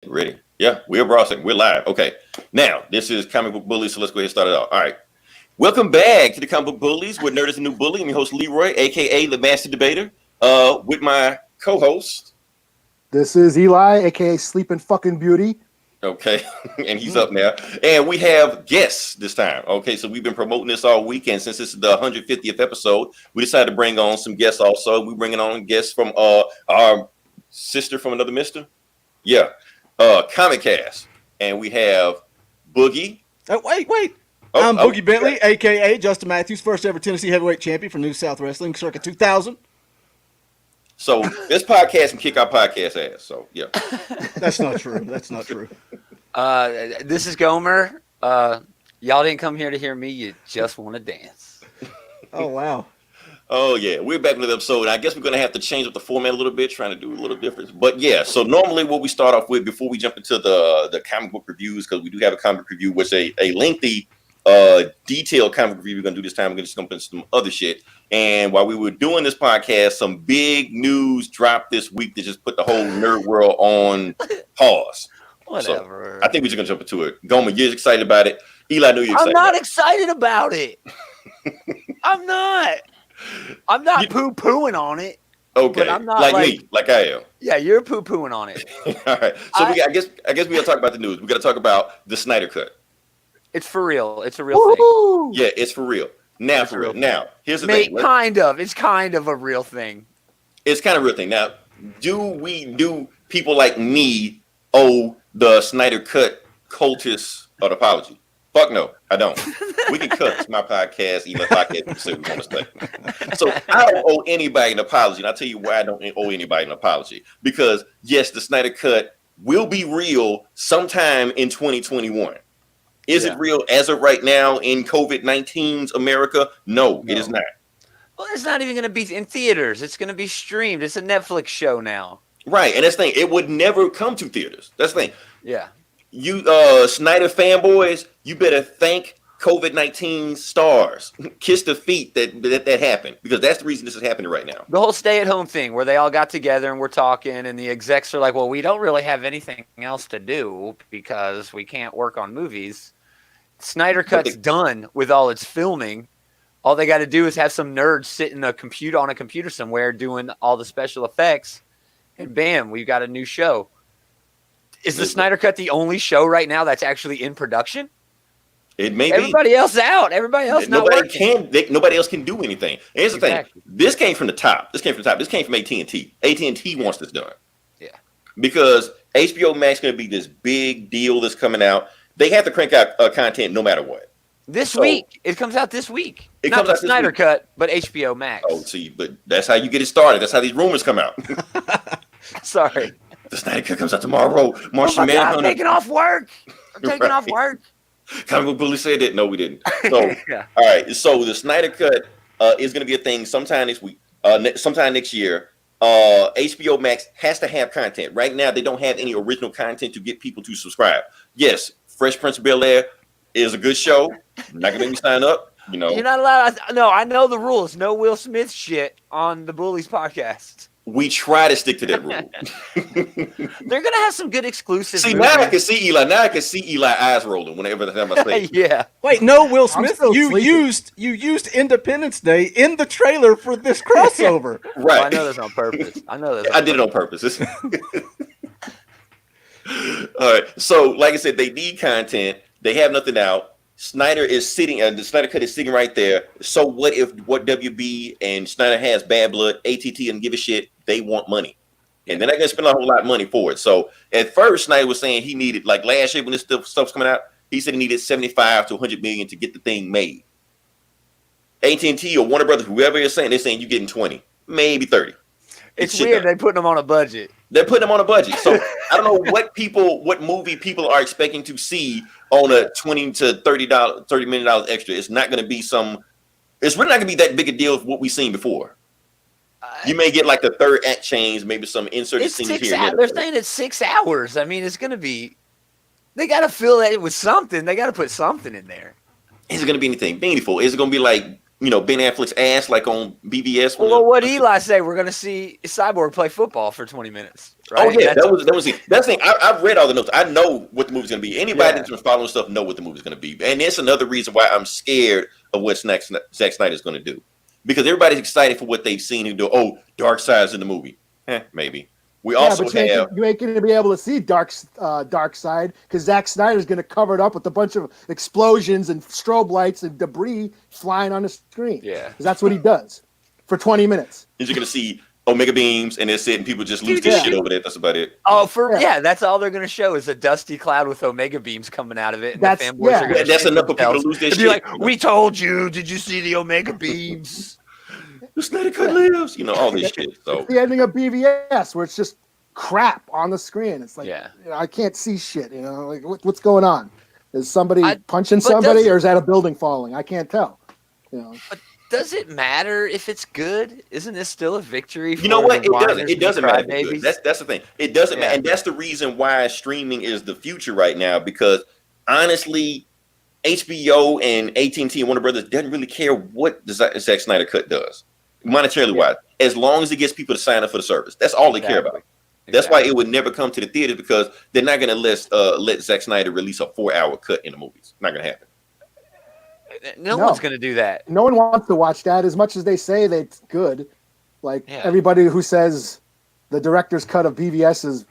Ready? Yeah, we're broadcasting. We're live. Okay. Now, this is Comic Book Bullies, so let's go ahead and start it out. All right. Welcome back to the Comic Book Bullies, where nerd is a new bully. I'm your host, Leroy, a.k.a. the Master Debater, with my co-host. This is Eli, a.k.a. Sleeping Fucking Beauty. Okay, and he's up now. And we have guests this time. Okay, so we've been promoting this all weekend. Since this is the 150th episode, we decided to bring on some guests also. We're bringing on guests from our sister from another mister. Yeah. ComicCast, and we have Boogie. Oh, wait. I'm Boogie Bentley, a.k.a. Justin Matthews, first ever Tennessee heavyweight champion for New South Wrestling, circa 2000. So this podcast can kick our podcast ass. So, yeah. That's not true. That's not true. This is Gomer. Y'all didn't come here to hear me. You just want to dance. Oh, wow. Oh, yeah. We're back with another episode. I guess we're going to have to change up the format a little bit, trying to do a little different. But, yeah, so normally what we start off with before we jump into the comic book reviews, because we do have a comic review, which is a lengthy, detailed comic review we're going to do this time. We're going to jump into some other shit. And while we were doing this podcast, some big news dropped this week that just put the whole nerd world on pause. Whatever. So I think we're just going to jump into it. Gomer, you're excited about it. Eli, I know you're excited. I'm not excited about it. I'm not poo-pooing on it. Okay, but I'm not like me, like I am. Yeah, you're poo-pooing on it. All right. So I guess we got to talk about the news. We got to talk about the Snyder Cut. It's for real. It's a real thing. Yeah, it's for real. Now, it's for real. Now, here's the thing. It's kind of a real thing. It's kind of a real thing. Now, do people like me owe the Snyder Cut cultists an apology? Fuck no, I don't. We can cut my podcast, Eli podcast, if we want to stay. So I don't owe anybody an apology, and I'll tell you why I don't owe anybody an apology. Because yes, the Snyder Cut will be real sometime in 2021. Is it real as of right now in COVID-19's America? No, it is not. Well, it's not even going to be in theaters. It's going to be streamed. It's a Netflix show now. Right, and that's the thing. It would never come to theaters. That's the thing. Yeah. You Snyder fanboys, you better thank COVID-19 stars. Kiss the feet that happened, because that's the reason this is happening right now. The whole stay-at-home thing where they all got together and we're talking, and the execs are like, well, we don't really have anything else to do because we can't work on movies. Snyder Cut's done with all its filming. All they got to do is have some nerds sitting on a computer somewhere doing all the special effects, and bam, we've got a new show. Is the Snyder Cut the only show right now that's actually in production? It may Everybody else out. Everybody else not working. Nobody else can do anything. And here's the thing. This came from the top. This came from AT&T. AT&T wants this done. Yeah. Because HBO Max is going to be this big deal that's coming out. They have to crank out content no matter what. This week. It comes out this week. Not the Snyder Cut, but HBO Max. Oh, see, but that's how you get it started. That's how these rumors come out. Sorry. The Snyder Cut comes out tomorrow. Martian Manhunter. I'm taking off work. Off work. Comic Book Bully said that. No, we didn't. So, all right. So the Snyder Cut is going to be a thing sometime next week. Sometime next year. HBO Max has to have content. Right now, they don't have any original content to get people to subscribe. Yes, Fresh Prince of Bel-Air is a good show. Not gonna make me sign up. You know, you're not allowed. No, I know the rules. No Will Smith shit on the Bullies podcast. We try to stick to that rule. They're gonna have some good exclusives. See, now I can see Eli. Now I can see Eli eyes rolling whenever I say. Yeah. Wait, no, Will Smith. You used Independence Day in the trailer for this crossover. Right. Well, I know that's on purpose. I did it on purpose. All right. So, like I said, they need content. They have nothing out. Snyder is sitting, the Snyder Cut is sitting right there. So what if WB and Snyder has bad blood, ATT and give a shit, they want money. And they're not going to spend a whole lot of money for it. So at first, Snyder was saying he needed, like last year when this stuff's coming out, he said he needed 75 to 100 million to get the thing made. AT&T or Warner Brothers, whoever is saying, they're saying you're getting 20, maybe 30. It's weird they're putting them on a budget. They're putting them on a budget. So I don't know what movie people are expecting to see on a $20 to $30 million extra. It's not going to be it's really not going to be that big a deal of what we've seen before. You may get like the third act change, maybe some inserted scenes here. They're saying it's 6 hours. I mean, it's going to be, they got to fill that with something. They got to put something in there. Is it going to be anything meaningful? Is it going to be like Ben Affleck's ass like on BBS. Well, what did Eli say? We're gonna see Cyborg play football for 20 minutes. Right? Oh yeah, that was that's the thing. I've read all the notes. I know what the movie's gonna be. Anybody that's been following stuff know what the movie's gonna be, and it's another reason why I'm scared of what Zack Snyder's gonna do, because everybody's excited for what they've seen him do. Oh, Dark Side's in the movie. Maybe. We also but you ain't going to be able to see Dark Side because Zack Snyder's going to cover it up with a bunch of explosions and strobe lights and debris flying on the screen. Yeah, because that's what he does for 20 minutes. You're going to see Omega beams and that's it, and people just lose their shit over that. That's about it. Oh, that's all they're going to show is a dusty cloud with Omega beams coming out of it. And that's the fanboys are that's enough for people to lose their shit. Be like, we told you. Did you see the Omega beams? The Snyder Cut lives. All this shit. So it's the ending of BVS where it's just crap on the screen. It's like I can't see shit. Like what's going on? Is somebody punching somebody, or is that a building falling? I can't tell. But does it matter if it's good? Isn't this still a victory? For you know what? It doesn't matter. That's the thing. It doesn't matter, and that's the reason why streaming is the future right now. Because honestly, HBO and AT&T and Warner Brothers doesn't really care what the Zack Snyder Cut does, monetarily wise, as long as it gets people to sign up for the service. That's all they care about. That's why it would never come to the theater, because they're not going to let Zack Snyder release a 4-hour cut in the movies. Not going to happen. No one's going to do that. No one wants to watch that as much as they say that it's good. Like everybody who says the director's cut of BVS is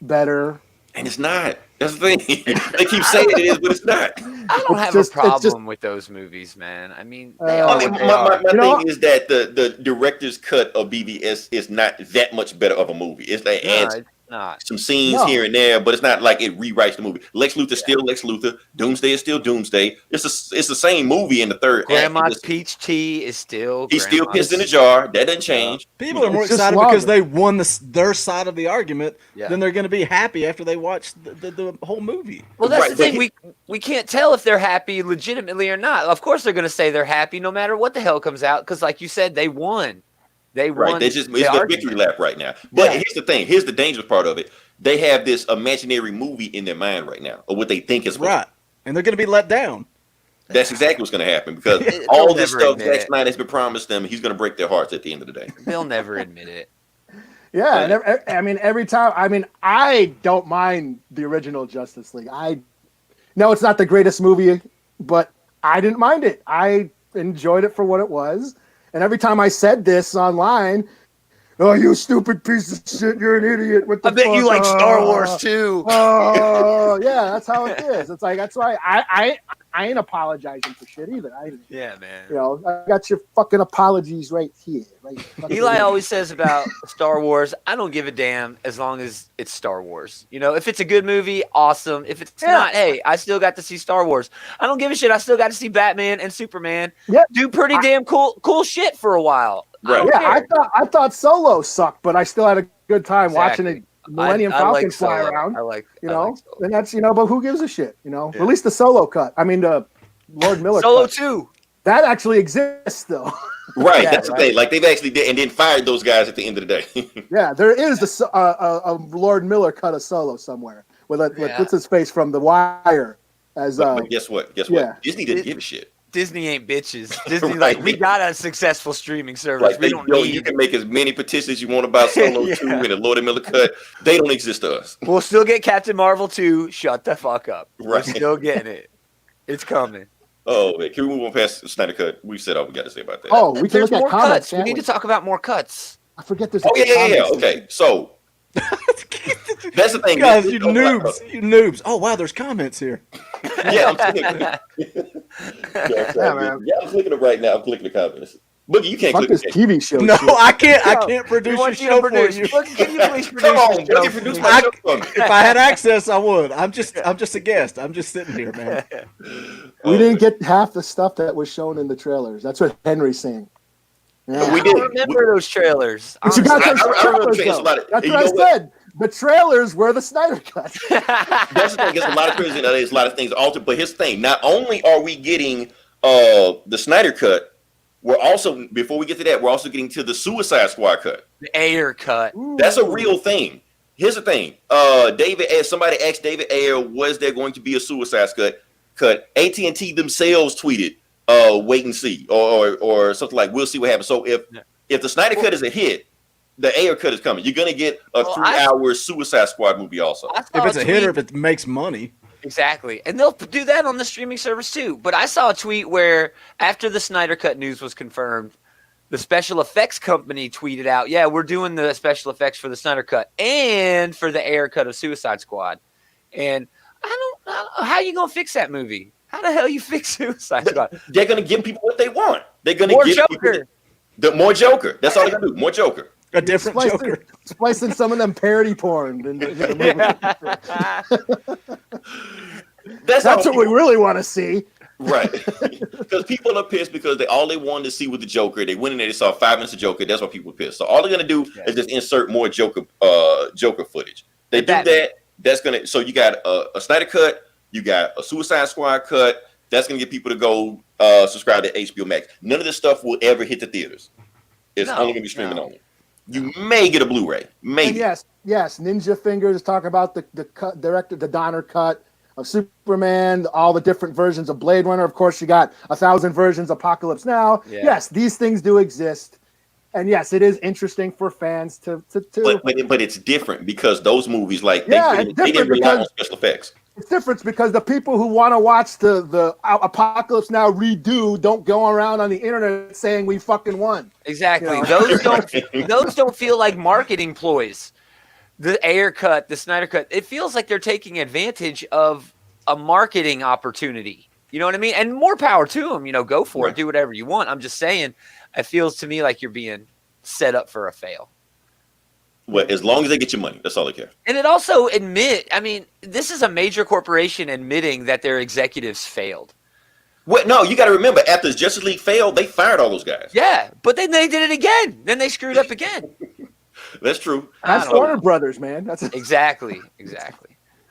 better. And it's not. That's the thing. They keep saying it is, but it's not. I don't have a problem with those movies, man. I mean, my thing is that the director's cut of BVS is not that much better of a movie. It's like adds some scenes here and there, but it's not like it rewrites the movie. Lex Luthor's still Lex Luthor. Doomsday is still Doomsday. It's the same movie in the third act. Grandma's peach tea is still. He's still pissed in a jar. That doesn't change. People are more excited because they won their side of the argument than they're going to be happy after they watch the whole movie. Well, that's the thing. We can't tell if they're happy legitimately or not. Of course, they're going to say they're happy no matter what the hell comes out, because, like you said, they won. They won. It's the victory lap right now. But here's the thing. Here's the dangerous part of it. They have this imaginary movie in their mind right now, or what they think is right, and they're going to be let down. That's exactly what's going to happen, because all this stuff Zack Snyder has been promised them, he's going to break their hearts at the end of the day. They'll never admit it. Yeah, and every time. I don't mind the original Justice League. No, it's not the greatest movie, but I didn't mind it. I enjoyed it for what it was. And every time I said this online, oh, you stupid piece of shit, you're an idiot. What the I bet you like Star Wars too. Oh, yeah, that's how it is. It's like, that's why I ain't apologizing for shit either. Yeah, man. I got your fucking apologies right here. Eli always says about Star Wars, I don't give a damn as long as it's Star Wars. If it's a good movie, awesome. If it's not, hey, I still got to see Star Wars. I don't give a shit. I still got to see Batman and Superman do pretty damn cool shit for a while. Right. Yeah, I thought Solo sucked, but I still had a good time watching it. Millennium Falcon fly around. And that's but who gives a shit? Release the Solo cut. I mean, the Lord Miller Solo cut. 2. That actually exists though. Right, that's the thing. Like, they've actually did, and then fired those guys at the end of the day. Yeah, there is a Lord Miller cut of Solo somewhere with what's his face from The Wire as. But guess what? Yeah. Disney didn't give a shit. Disney ain't bitches. Disney we got a successful streaming service. We don't need. You can make as many petitions you want about Solo 2 and the Lord Miller cut. They don't exist to us. We'll still get Captain Marvel 2. Shut the fuck up. Right. We're still getting it. It's coming. Oh, man. Can we move on past Snyder Cut? We've said all we got to say about that. Oh, we can look at more comments. cuts. We need to talk about more cuts. I forget there's. Oh yeah. Okay, so that's the thing, guys. You noobs. Oh wow, there's comments here. Yeah, I'm clicking them right now. I'm clicking the comments. Boogie, you can't click this TV show. No, I can't. I can't produce your show for you. Can you please produce Come on, the show Boogie, produce my show for me. If I had access, I would. I'm just a guest. I'm just sitting here, man. We didn't get half the stuff that was shown in the trailers. That's what Henry's saying. Yeah. We I did. don't remember those trailers. But you got those trailers, though. That's what I said. The trailers were the Snyder Cut. That's the thing. There's a lot of trailers in LA. There's a lot of things altered. But here's the thing. Not only are we getting the Snyder Cut, we're also, before we get to that, we're also getting to the Suicide Squad cut. The Ayer cut. That's a real thing. Here's the thing. Somebody asked David Ayer, was there going to be a Suicide cut? AT&T themselves tweeted, wait and see, or something like we'll see what happens. So if the Snyder Cut is a hit, the Ayer Cut is coming. You're gonna get a 3-hour Suicide Squad movie also. If it's a hit or if it makes money. Exactly. And they'll do that on the streaming service too. But I saw a tweet where after the Snyder Cut news was confirmed, the special effects company tweeted out, yeah, we're doing the special effects for the Snyder Cut and for the Ayer Cut of Suicide Squad. And I don't know, how you going to fix that movie? How the hell you fix Suicide Squad? They're going to give people what they want. They're going to More give Joker. People more Joker. That's all they're going to do. More Joker. A different Joker. Splicing some of them parody porn. That's what we really want to see. Right. Because people are pissed because all they wanted to see was the Joker. They went in there, they saw 5 minutes of Joker. That's why people are pissed. So all they're going to do is just insert more Joker footage. They do that. That's going to, so you got a Snyder Cut, you got a Suicide Squad cut. That's going to get people to go subscribe to HBO Max. None of this stuff will ever hit the theaters. It's only going to be streaming only. You may get a Blu-ray. Maybe. And yes. Ninja Fingers is talking about the cut, director, the Donner cut of Superman, all the different versions of Blade Runner. Of course, you got 1,000 versions of Apocalypse Now. Yeah. Yes, these things do exist. And yes, it is interesting for fans to. But it's different because those movies, like they didn't rely on special effects. It's different because the people who want to watch the Apocalypse Now redo don't go around on the internet saying we fucking won. Exactly. You know? Those don't feel like marketing ploys. The Ayer Cut, the Snyder Cut, it feels like they're taking advantage of a marketing opportunity. You know what I mean? And more power to them. You know, go for it. Do whatever you want. I'm just saying, it feels to me like you're being set up for a fail. Well, as long as they get your money, that's all they care. And it also this is a major corporation admitting that their executives failed. Well, no, you got to remember, after Justice League failed, they fired all those guys. Yeah, but then they did it again. Then they screwed up again. That's true. That's Warner Brothers, man. That's exactly.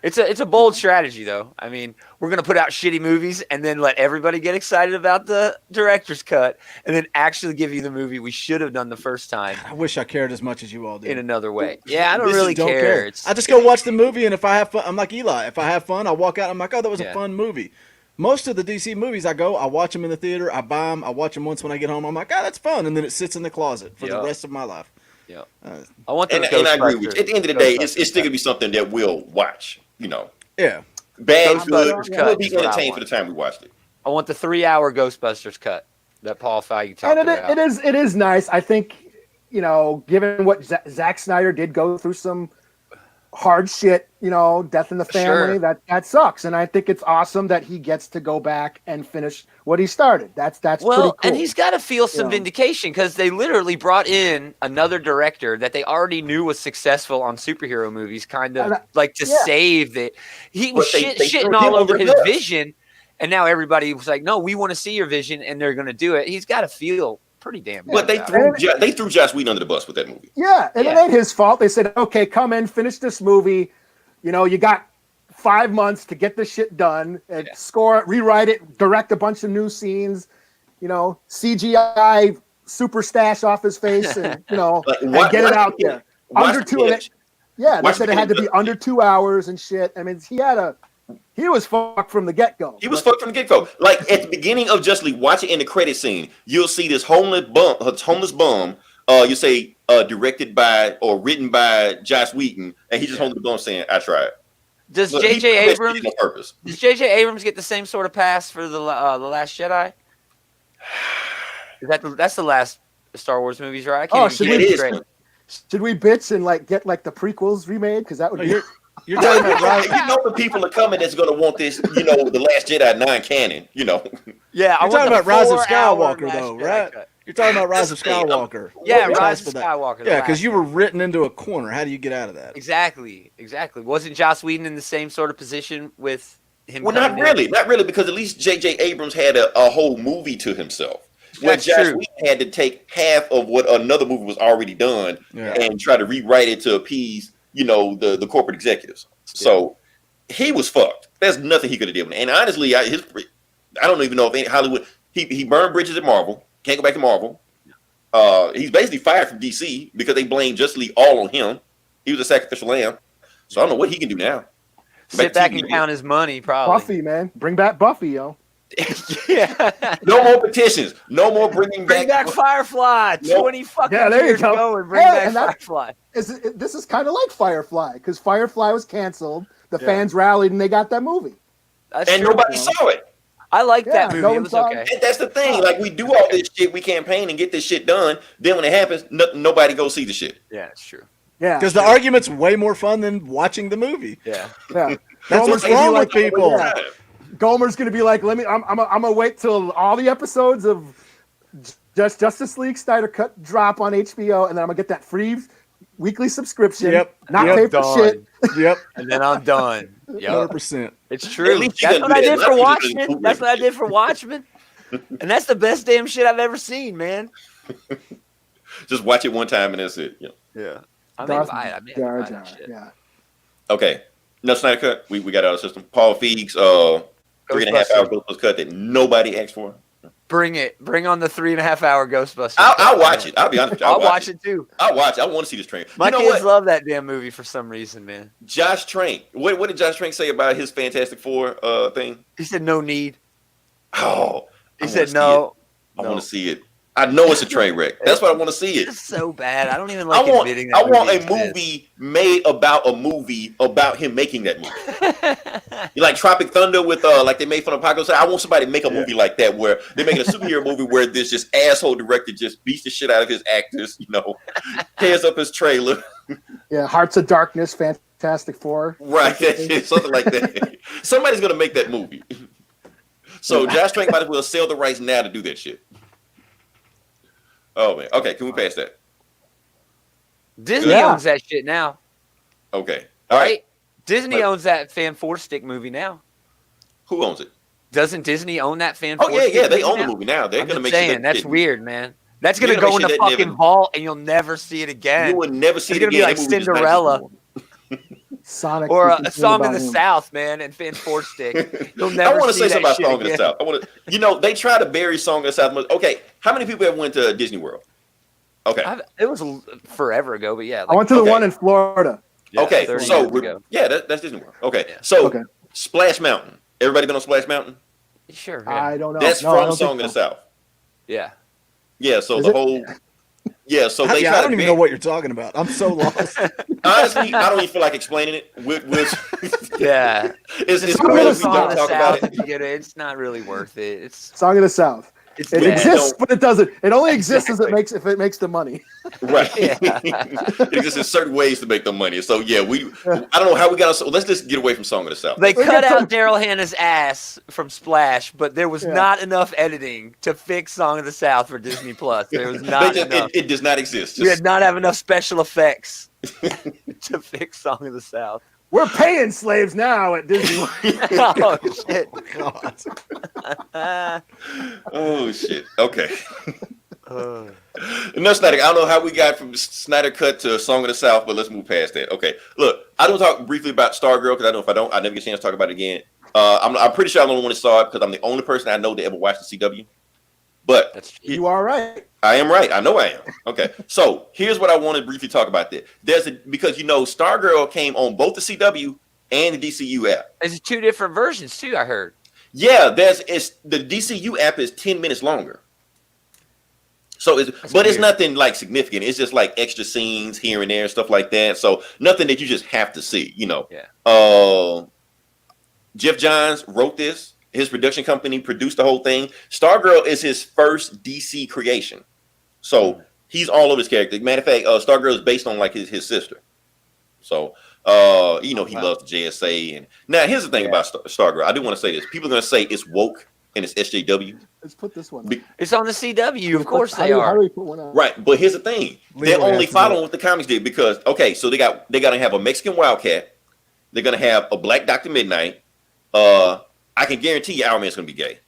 It's a bold strategy, though. I mean, we're gonna put out shitty movies and then let everybody get excited about the director's cut, and then actually give you the movie we should have done the first time. I wish I cared as much as you all did. In another way, yeah, I don't really care. I just go watch the movie, and if I have fun, I'm like Eli. If I have fun, I walk out. I'm like, oh, that was a fun movie. Most of the DC movies, I watch them in the theater, I buy them, I watch them once when I get home. I'm like, oh, that's fun, and then it sits in the closet for the rest of my life. Yeah, I want and I agree with you. At the end of the day, it's still gonna be something that we'll watch. You know. Yeah. Bad, good. We'll be entertained for the time we watched it. I want the 3-hour Ghostbusters cut that Paul Feig talked about. It is nice. I think, you know, given what Zack Snyder did go through some hard shit, you know, death in the family, that sucks. And I think it's awesome that he gets to go back and finish what he started. That's pretty cool. And he's got to feel some vindication because they literally brought in another director that they already knew was successful on superhero movies, kind of save it. He was shitting all over his vision, and now everybody was like, "No, we want to see your vision," and they're going to do it. He's got to feel pretty damn good. But they threw Joss Whedon under the bus with that movie. Yeah, and it ain't his fault. They said, "Okay, come in, finish this movie. You know, you got 5 months to get this shit done and score it, rewrite it, direct a bunch of new scenes, you know, CGI super stash off his face, and you know, and get it out there under 2 minutes." Yeah, they said it had to be under 2 hours and shit. I mean, he was fucked from the get-go. He was fucked from the get-go. Like at the beginning of Justice League, watch it in the credit scene. You'll see this homeless bum. You say directed by or written by Joss Whedon, and he just holding the bum saying, "I tried." Does J.J. Abrams get the same sort of pass for the Last Jedi? That's the last Star Wars movies, right? Should we bitch and get the prequels remade? Because that would be. You're talking about Rise. You know the people are coming that's going to want this. You know, the Last Jedi non-canon. You know. Yeah, you're talking about Rise of Skywalker, though, right? You're talking about Rise of Skywalker. Yeah, Rise of Skywalker. Yeah, because you were written into a corner. How do you get out of that? Exactly. Wasn't Joss Whedon in the same sort of position with him? Well, not really, because at least J.J. Abrams had a whole movie to himself. Where Joss Whedon had to take half of what another movie was already done and try to rewrite it to appease, you know, the corporate executives. So he was fucked. There's nothing he could have done. And honestly, I don't even know if any Hollywood. He burned bridges at Marvel. Can't go back to Marvel. He's basically fired from DC because they blame Justice League all on him. He was a sacrificial lamb. So I don't know what he can do now. Sit back and count his money, probably. Buffy, man. Bring back Buffy, yo. Yeah. No more petitions. No more bringing Bring back Firefly. Nope. 20 fucking Yeah, there you years go. ago and bring Hey, back and that- Firefly. This is kind of like Firefly because Firefly was canceled. The Yeah. fans rallied and they got that movie. That's And true. nobody saw it. I like Yeah, that movie. no It one was saw okay. it. And that's the thing. Like, we do all this shit. We campaign and get this shit done. Then when it happens, nobody go see the shit. Yeah, it's true. Yeah, Because the argument's way more fun than watching the movie. Yeah. yeah. That's what's wrong with people. Yeah. Gomer's gonna be like, I'm gonna wait till all the episodes of Justice League Snyder Cut drop on HBO, and then I'm gonna get that free weekly subscription. Yep. Not Yep. pay for Done. shit. Yep. And then I'm done. Yep. 100%. It's true. least you That's gotta what do I that. did A lot for of people just Watchmen. do That's that what I shit. did for Watchmen. And that's the best damn shit I've ever seen, man. Just watch it one time and that's it. Yeah. Yeah. I may Darth buy it. I may Jar buy Jar, that shit. yeah. Okay. No, Snyder Cut. We got out of the system. Paul Feig's 3.5 hour Ghostbusters cut that nobody asked for. Bring it. Bring on the 3.5 hour Ghostbusters. I'll watch it. I'll be honest with you. I'll watch it too. I'll watch it. I want to see this train. My You know kids what? love that damn movie for some reason, man. Josh Trank. What did Josh Trank say about his Fantastic Four thing? He said no need. Oh, He I said wanna see no. it. I want to see it. I know it's a train wreck. That's what I want to see it. It's so bad. I don't even I like admitting that. want a exists. movie made about a movie about him making that movie. You like Tropic Thunder with like they made fun of Apocalypse. I want somebody to make a movie like that where they're making a superhero movie where this just asshole director just beats the shit out of his actors, tears up his trailer. Yeah, Hearts of Darkness, Fantastic Four. Right, something like that. Somebody's gonna make that movie. So Josh Trank might as well sell the rights now to do that shit. Oh man. Okay, can we pass that? Disney Yeah. owns that shit now, Okay. All right. right? Disney But- owns that Fan Four Stick movie now. Who owns it? Doesn't Disney own that Fan Oh Four yeah, Stick yeah. They movie own the now? movie now. They're I'm gonna just make saying, sure that that's shit- weird, man. That's They're gonna gonna go make in the sure that fucking never- vault, and you'll never see it again. You would never see It's it gonna be again. like That movie was not Cinderella. existing Sonic. Or we a can Song sing of the about him. South, man, and Fan Four Stick. You'll anymore. never I want to see say that something about shit Song of the again. South. I want to, they try to bury Song of the South. Okay, how many people have went to Disney World? Okay, It was forever ago, but yeah. I went to the Okay. one in Florida. yeah, okay. 30 So years ago. that's Disney World. Okay, Yeah. so Okay. Splash Mountain. Everybody been on Splash Mountain? Sure. Yeah. I don't know. That's No, I from don't Song think of the so. South. Yeah. Yeah. So Is the it? whole. Yeah. So they I try don't to even know what you're talking about. I'm so lost. Honestly, I don't even feel like explaining it. Yeah. It's Song great of the if we Song don't of the talk about South, it. if you get it, it's not really worth it. It's Song of the South. it's It bad. exists, but it doesn't. It only exists if it makes the money. Right. Yeah. It exists in certain ways to make the money. So yeah, I don't know how we got. So let's just get away from Song of the South. They We cut get out Daryl Hannah's ass from Splash, but there was Yeah. not enough editing to fix Song of the South for Disney Plus. There was not enough. It does not exist. We did not have enough special effects to fix Song of the South. We're paying slaves now at Disney. Oh shit! God. Oh shit. Okay. Uh, No, Snyder. I don't know how we got from Snyder Cut to Song of the South, but let's move past that. Okay. Look, I don't talk briefly about Stargirl because I know if I don't, I never get a chance to talk about it again. I'm pretty sure I'm the only one that saw it because I'm the only person I know to ever watch the CW. But that's You are right. I am right. I know I am. Okay. So here's what I want to briefly talk about. Because Stargirl came on both the CW and the DCU app. There's two different versions too. I heard. Yeah, the DCU app is 10 minutes longer. So it's weird. nothing like significant. It's just like extra scenes here and there, stuff like that. So nothing that you just have to see, Yeah. Jeff Johns wrote this. His production company produced the whole thing. Stargirl is his first DC creation. So he's all over his character. Matter of fact, Stargirl is based on like his sister. So he loves the JSA. And now here's the thing about Stargirl. I do want to say this. People are gonna say it's woke and it's SJW. Let's put this one. Be- It's on the CW. Of course How they do are. we put one on? Right, but here's the thing: they're Legally only has to do following it. what the comics did because so they got to have a Mexican Wildcat, they're gonna have a Black Dr. Midnight. I can guarantee you, Owlman's gonna be gay.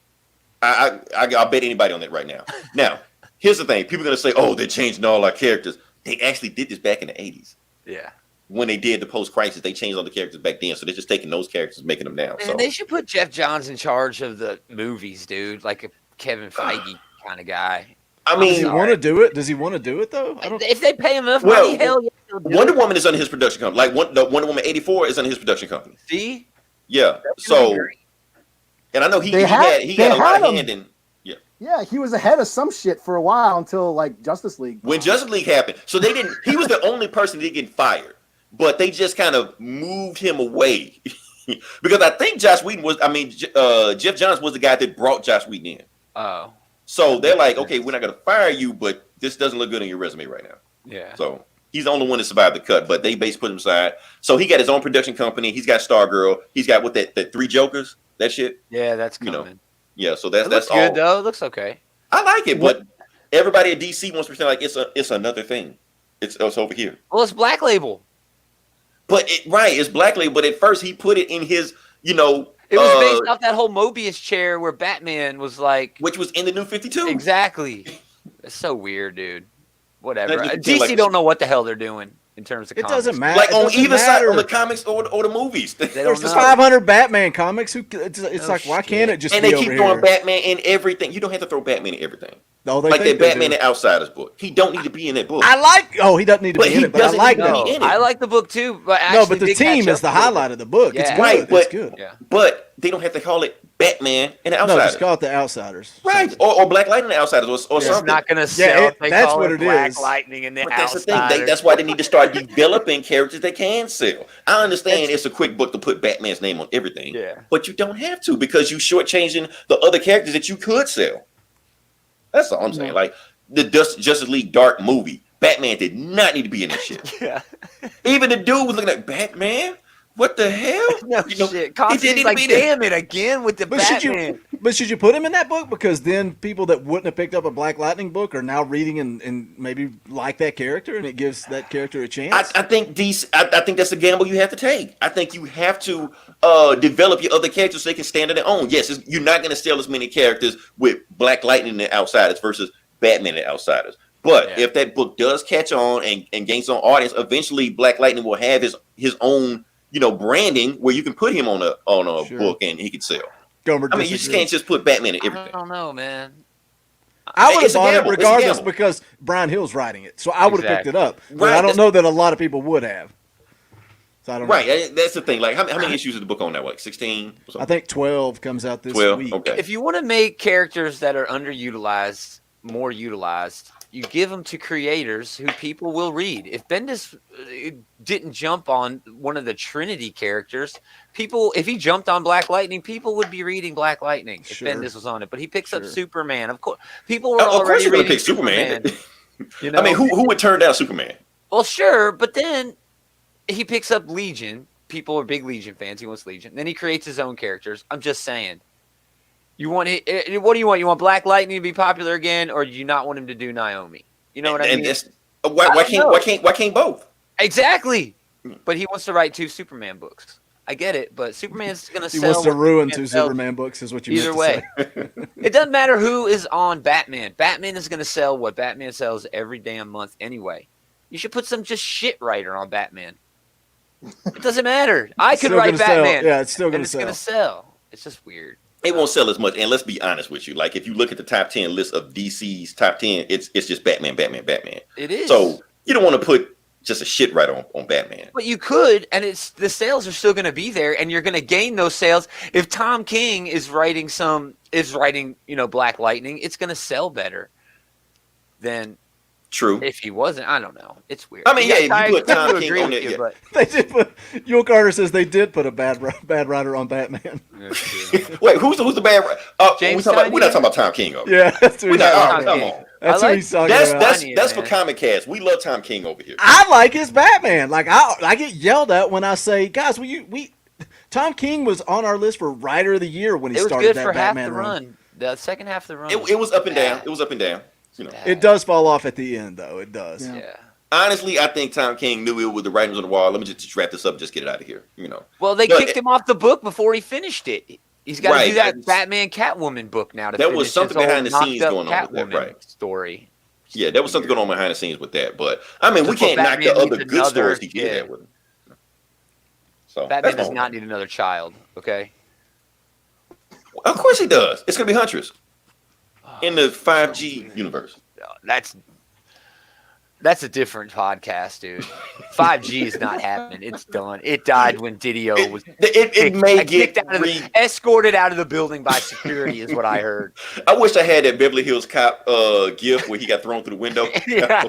I'll bet anybody on that right now. Now, here's the thing: people are gonna say, "Oh, they're changing all our characters." They actually did this back in the '80s Yeah. when they did the post-crisis. They changed all the characters back then, so they're just taking those characters, and making them now. So And they should put Jeff Johns in charge of the movies, dude. Like a Kevin Feige kind of guy. I Does mean, he want to do it? Does he want to do it though? I don't. If they pay him enough Well, money, hell yeah, he'll do Wonder it. Woman is under his production company. Like the Wonder Woman '84 is under his production company. See? Yeah. That's gonna be So great. And I know he They had had a lot of him. hand in. Yeah. Yeah, he was ahead of some shit for a while until like Justice League. When Justice League happened, so they didn't. He was the only person that didn't get fired, but they just kind of moved him away because I think Joss Whedon was. I mean, Jeff Johns was the guy that brought Joss Whedon in. Oh. So they're like, okay, we're not going to fire you, but this doesn't look good on your resume right now. Yeah. So he's the only one that survived the cut, but they basically put him aside. So he got his own production company. He's got Stargirl. He's got what that Three Jokers. That shit. Yeah, that's coming. You know. Yeah, so that's looks all good though. It looks okay. I like it, but everybody at DC wants to pretend like it's another thing. It's over here. Well, it's Black Label. But it's Black Label. But at first he put it in his, It was based off that whole Mobius chair where Batman was like, which was in the New 52. Exactly. It's so weird, dude. Whatever. DC like don't know what the hell they're doing in terms of It comics. doesn't matter. Like It on doesn't either side, matter. on the comics or the movies. There's There's 500 Batman comics. It's like, why can't it just and be they keep over throwing here? Batman in everything. You don't have to throw Batman in everything. No, they Like think that they Batman do. and Outsiders book. He don't need to be in that book. He doesn't need to But be he in it, but I doesn't like need to that. be in it. I like the book too, but No, but the did team catch is the up a little highlight bit. of the book. It's Yeah. good. Right, but It's good. Yeah. but they don't have to call it Batman and the No, Outsiders. just call it the Outsiders. Right, or Black Lightning and the Outsiders, or It's something. not gonna sell. if they that's call what it it Black is. Lightning and the But that's the Outsiders. thing. That's why they need to start developing characters that can sell. I understand it's a quick book to put Batman's name on everything. Yeah. But you don't have to because you're shortchanging the other characters that you could sell. That's all I'm saying. Like the Justice League Dark movie, Batman did not need to be in that shit. Yeah. Even the dude was looking at Batman. What the hell? No You know, shit. he Constantine's didn't like, be there. damn it again with the But Batman. should you put him in that book? Because then people that wouldn't have picked up a Black Lightning book are now reading and maybe like that character, and it gives that character a chance. I think I think that's a gamble you have to take. I think you have to develop your other characters so they can stand on their own. Yes, you're not going to sell as many characters with Black Lightning and Outsiders versus Batman and Outsiders. But if that book does catch on and gains on audience, eventually Black Lightning will have his own branding where you can put him on a Sure. book and he can sell. Gomer I mean, you just can't just put Batman in I everything. don't know, man. I would It's have a bought it gamble. It's a regardless gamble. because Brian Hill's writing it, so I would have picked it up. But Right, I don't know that a lot of people would have. So I don't know. Right, that's the thing. Like, how many issues is the book on now? Like 16? I think 12 comes out this 12? week. Okay. If you want to make characters that are underutilized more utilized, you give them to creators who people will read. If Bendis didn't jump on one of the Trinity characters, if he jumped on Black Lightning, people would be reading Black Lightning if Sure. Bendis was on it. But he picks up Sure. Superman. Of course, people were Of course already you're gonna reading pick Superman. You know? I mean, who would turn down Superman? Well, sure, but then he picks up Legion. People are big Legion fans. He wants Legion. Then he creates his own characters. I'm just saying. What do you want? You want Black Lightning to be popular again, or do you not want him to do Naomi? You know what I mean? Why can't both? Exactly. But he wants to write 2 Superman books. I get it, but Superman's going to He sell. wants to what ruin Superman 2 sells. Superman books, is what you Either meant way, to say. it doesn't matter who is on Batman. Batman is going to sell what Batman sells every damn month anyway. You should put some just shit writer on Batman. It doesn't matter. I could Still write gonna sell. Batman. Yeah, it's still and gonna it's sell. going to sell. It's just weird. It won't sell as much. And let's be honest with you. Like, if you look at the top 10 list of DC's top 10, it's just Batman. It is. So you don't want to put just a shit right on Batman. But you could, and the sales are still going to be there, and you're going to gain those sales. If Tom King is writing Black Lightning, it's going to sell better than True. if he wasn't. I don't know. It's weird. I mean, yeah, if you I put Tom do King agree on with it, you, yeah. but They did put. Yul Carter says they did put a bad writer on Batman. Wait, who's the bad? James we're not Tynion? talking about Tom King over here. Yeah, that's what We're he's not, talking come about. on. That's I what like- he's talking That's about. that's for man. ComicCast. We love Tom King over here. I like his Batman. Like I get yelled at when I say, guys, Tom King was on our list for Writer of the Year when he it was started good that for half Batman the run. The second half of the run. It was up and down. bad. It was up and down. You know. Bad. It does fall off at the end, though. It does. Yeah. Yeah. Honestly, I think Tom King knew it with the writings on the wall. Let me just wrap this up. Just get it out of here. You know. Well, they But- kicked him off the book before he finished it. He's got to Right, do that that's- Batman Catwoman book now. To There finish was something his behind the whole scenes knocked going up on with that, Catwoman right. story. Yeah, there was something going on behind the scenes with that. But I mean, we That's what can't knock the Batman other needs good stories he another- did yeah. have with him. So Batman that's does all. not need another child. Okay. Of course he does. It's gonna be Huntress in the 5G universe. That's That's a different podcast, dude. 5G is not happening. It's done. It died when Didio was It may get kicked out of escorted out of the building by security, is what I heard. I wish I had that Beverly Hills Cop gif where he got thrown through the window. Yeah,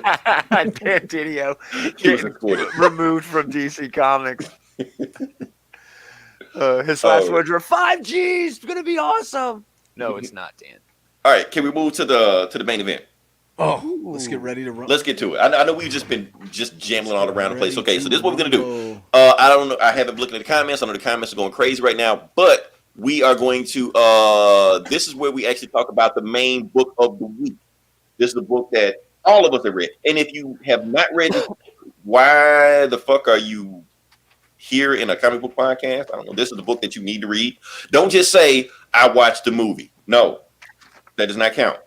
Didio removed from DC Comics. His last words were 5G is gonna be awesome. No, it's not, Dan. All right, can we move to the main event? Oh, let's get ready to run. Let's get to it. I know we've just been jambling all around the place. Okay, so this is what we're gonna do. I don't know. I haven't looked at the comments. I know the comments are going crazy right now, but we are going to. This is where we actually talk about the main book of the week. This is the book that all of us have read, and if you have not read it, why the fuck are you here in a comic book podcast? I don't know. This is the book that you need to read. Don't just say I watched the movie. No, that does not count.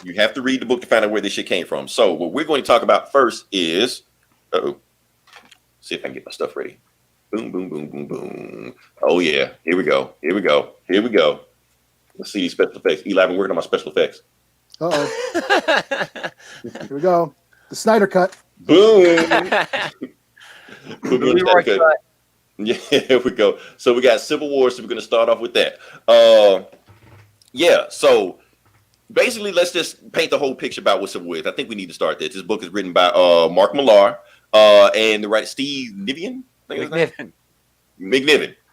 You have to read the book to find out where this shit came from. So what we're going to talk about first is, see if I can get my stuff ready. Boom, boom, boom, boom, boom. Oh yeah, here we go. Here we go. Here we go. Let's see these special effects. Eli, I've been working on my special effects. Here we go. The Snyder Cut. Boom. Yeah, here we go. So we got Civil War. So we're going to start off with that. Yeah. So. Basically, let's just paint the whole picture about what Civil War is. I think we need to start this. This book is written by Mark Millar and the writer Steve Niven. McNiven.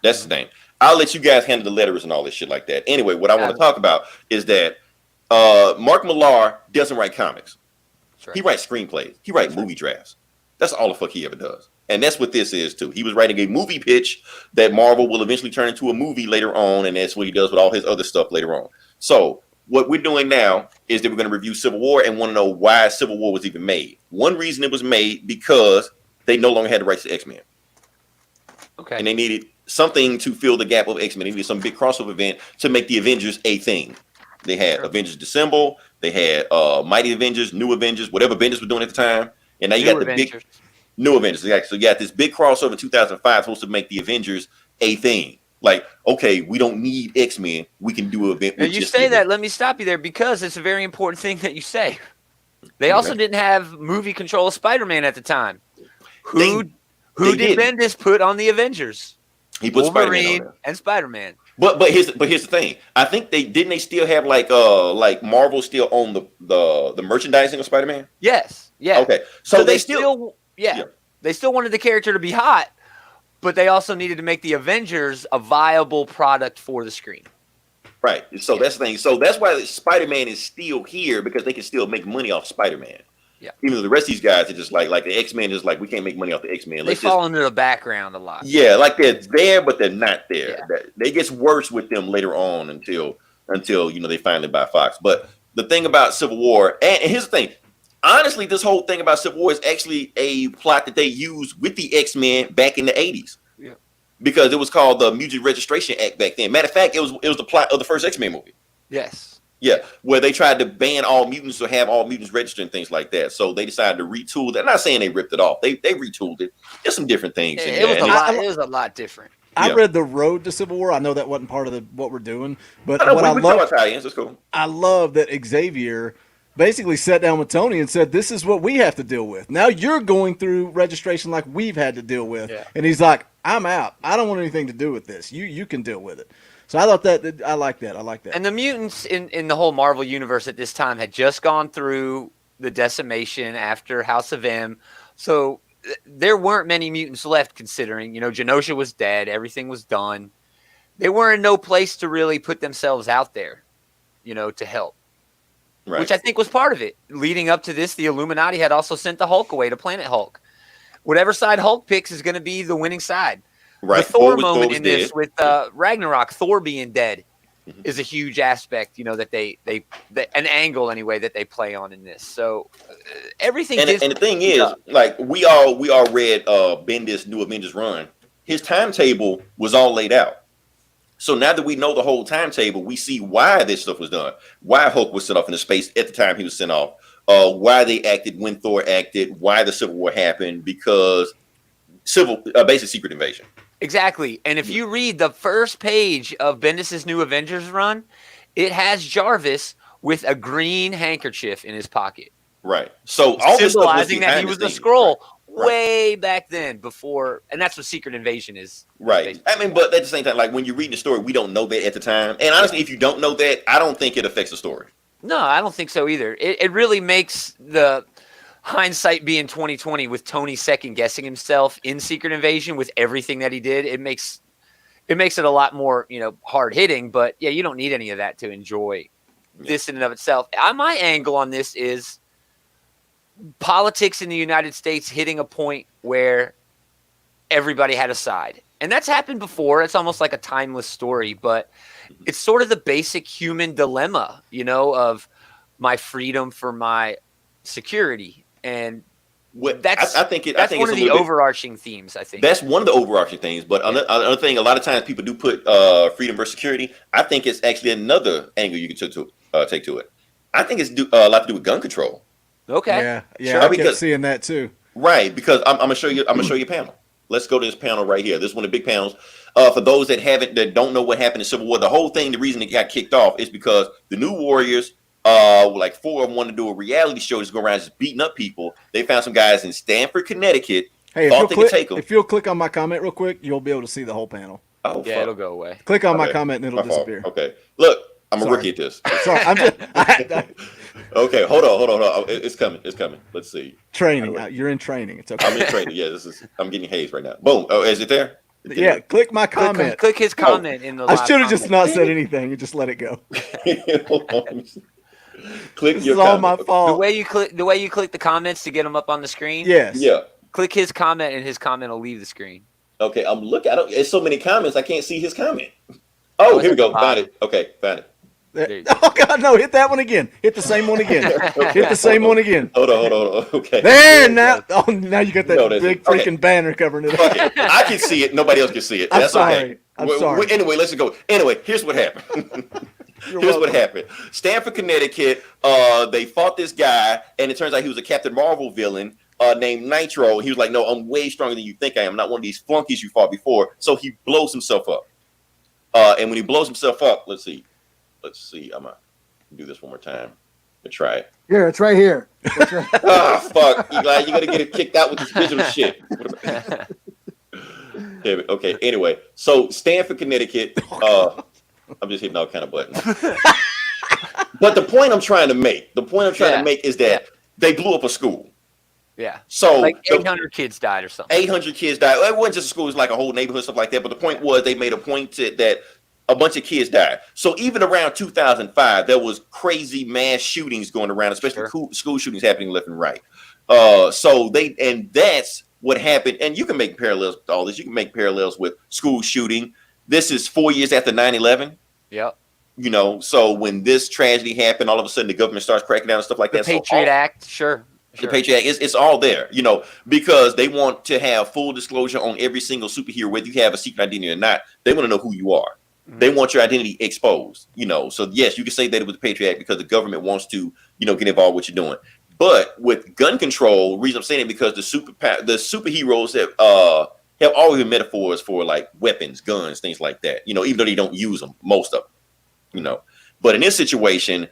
That's his name. I'll let you guys handle the letters and all this shit like that. Anyway, what I want to talk about is that Mark Millar doesn't write comics. Right. He writes screenplays. He writes movie drafts. That's all the fuck he ever does. And that's what this is, too. He was writing a movie pitch that Marvel will eventually turn into a movie later on, and that's what he does with all his other stuff later on. So what we're doing now is that we're going to review Civil War and want to know why Civil War was even made. One reason it was made because they no longer had the rights to X-Men. Okay. And they needed something to fill the gap of X-Men. They needed some big crossover event to make the Avengers a thing. They had Avengers Dissemble. They had Mighty Avengers, New Avengers, whatever Avengers were doing at the time. And now you got the big New Avengers. So you got this big crossover in 2005 supposed to make the Avengers a thing. Like, okay, we don't need X-Men. We can do an event. Now you say that. Let me stop you there because it's a very important thing that you say. They also didn't have movie control of Spider-Man at the time. Who did Bendis put on the Avengers? He put Wolverine and Spider-Man. But here's the thing. I think they still have like Marvel still own the merchandising of Spider-Man. Yes. Yeah. Okay. So they still they still wanted the character to be hot. But they also needed to make the Avengers a viable product for the screen. Right. So that's the thing. So that's why Spider-Man is still here because they can still make money off Spider-Man. Yeah. Even though the rest of these guys are just like the X-Men is like, we can't make money off the X-Men. They fall into the background a lot. Yeah, like they're there, but they're not there. Yeah. It gets worse with them later on until they finally buy Fox. But the thing about Civil War, and here's the thing. Honestly, this whole thing about Civil War is actually a plot that they used with the X-Men back in the 80s. Yeah. Because it was called the Mutant Registration Act back then. Matter of fact, it was the plot of the first X-Men movie. Yes. Yeah, where they tried to ban all mutants or have all mutants register and things like that. So they decided to retool that. I'm not saying they ripped it off. They retooled it. There's some different things. It was a lot different. I read The Road to Civil War. I know that wasn't part of what we're doing. But I love that Xavier basically sat down with Tony and said, this is what we have to deal with. Now you're going through registration like we've had to deal with. Yeah. And he's like, I'm out. I don't want anything to do with this. You can deal with it. So I thought that I like that. And the mutants in the whole Marvel universe at this time had just gone through the decimation after House of M. So there weren't many mutants left considering, Genosha was dead. Everything was done. They were in no place to really put themselves out there, to help. Right. Which I think was part of it. Leading up to this, the Illuminati had also sent the Hulk away to Planet Hulk. Whatever side Hulk picks is going to be the winning side. Right. The Thor moment in this with Ragnarok, Thor being dead, is a huge aspect, that they an angle anyway that they play on in this. So everything. And the thing is, like we all read Bendis' New Avengers run. His timetable was all laid out. So now that we know the whole timetable, we see why this stuff was done. Why Hulk was sent off into space at the time he was sent off. Why they acted when Thor acted. Why the Civil War happened. Because basic secret invasion. Exactly. And if you read the first page of Bendis' New Avengers run, it has Jarvis with a green handkerchief in his pocket. Right. So all this stuff was symbolizing that he behind was the a scenes. Skrull Right. way back then before, and that's what Secret Invasion is. Right. I mean, but at the same time, like when you read the story, we don't know that at the time. And honestly, if you don't know that, I don't think it affects the story. No, I don't think so either. It really makes the hindsight being 2020 with Tony second guessing himself in Secret Invasion with everything that he did. It makes it a lot more, hard hitting. But yeah, you don't need any of that to enjoy this in and of itself. My angle on this is politics in the United States hitting a point where everybody had a side. And that's happened before. It's almost like a timeless story, but it's sort of the basic human dilemma, of my freedom for my security. And that's one of the overarching themes, I think. That's one of the overarching things. But another thing, a lot of times people do put freedom versus security. I think it's actually another angle you can take to it. I think it's a lot to do with gun control. Yeah, Okay. sure. I kept seeing that too. Right, because I'm gonna show you a panel. Let's go to this panel right here. This is one of the big panels. For those that don't know what happened in Civil War, the reason it got kicked off is because the New Warriors, like 4 of them wanted to do a reality show, just go around just beating up people. They found some guys in Stamford, Connecticut. Hey, thought they could take them. If you'll click on my comment real quick, you'll be able to see the whole panel. Oh, yeah, it'll go away. Click on my comment and it'll disappear. Okay, look, I'm a rookie at this. Sorry, I'm just. Okay, hold on. It's coming. Let's see. Training. You're in training. It's okay. I'm in training. Yeah, I'm getting hazed right now. Boom. Oh, is it there? Yeah, click my comment. Click his comment in the. I should have just not said anything and just let it go. Click this your is all comment. my fault. The way you click the comments to get them up on the screen. Yes. Yeah. Click his comment and his comment will leave the screen. Okay, I'm looking. It's so many comments. I can't see his comment. Oh, here we go. Found it. Okay, found it. Oh God, no! Hit that one again. Hit the same one again. Hit the same one again. Hold on. Okay. There now. Oh, now you got that big freaking banner covering it. Okay. I can see it. Nobody else can see it. That's sorry. okay. I'm sorry. Anyway, let's go. Anyway, here's what happened. Here's what happened. Stamford, Connecticut. They fought this guy, and it turns out he was a Captain Marvel villain named Nitro. He was like, "No, I'm way stronger than you think I am. I'm not one of these flunkies you fought before." So he blows himself up. And when he blows himself up, let's see. I'm gonna do this one more time. Let's try it. Here, it's right here. Fuck, Eli, you gotta get it kicked out with this digital shit. Okay. Anyway, so Stamford, Connecticut. I'm just hitting all kind of buttons. But the point I'm trying to make is that they blew up a school. Yeah. So like 800 kids died or something. 800 kids died. It wasn't just a school; it was like a whole neighborhood, stuff like that. But the point was, they made a point that a bunch of kids died. So even around 2005, there was crazy mass shootings going around, especially school shootings happening left and right. And that's what happened. And you can make parallels with all this. You can make parallels with school shooting. This is 4 years after 9/11. Yep. So when this tragedy happened, all of a sudden the government starts cracking down and stuff like that. Patriot Act, sure. The Patriot Act, it's all there, because they want to have full disclosure on every single superhero, whether you have a secret identity or not. They want to know who you are. They want your identity exposed, So yes, you can say that it was the Patriot Act because the government wants to, get involved with what you're doing. But with gun control, the reason I'm saying it because the superheroes have always been metaphors for like weapons, guns, things like that. Even though they don't use them, most of them. But in this situation,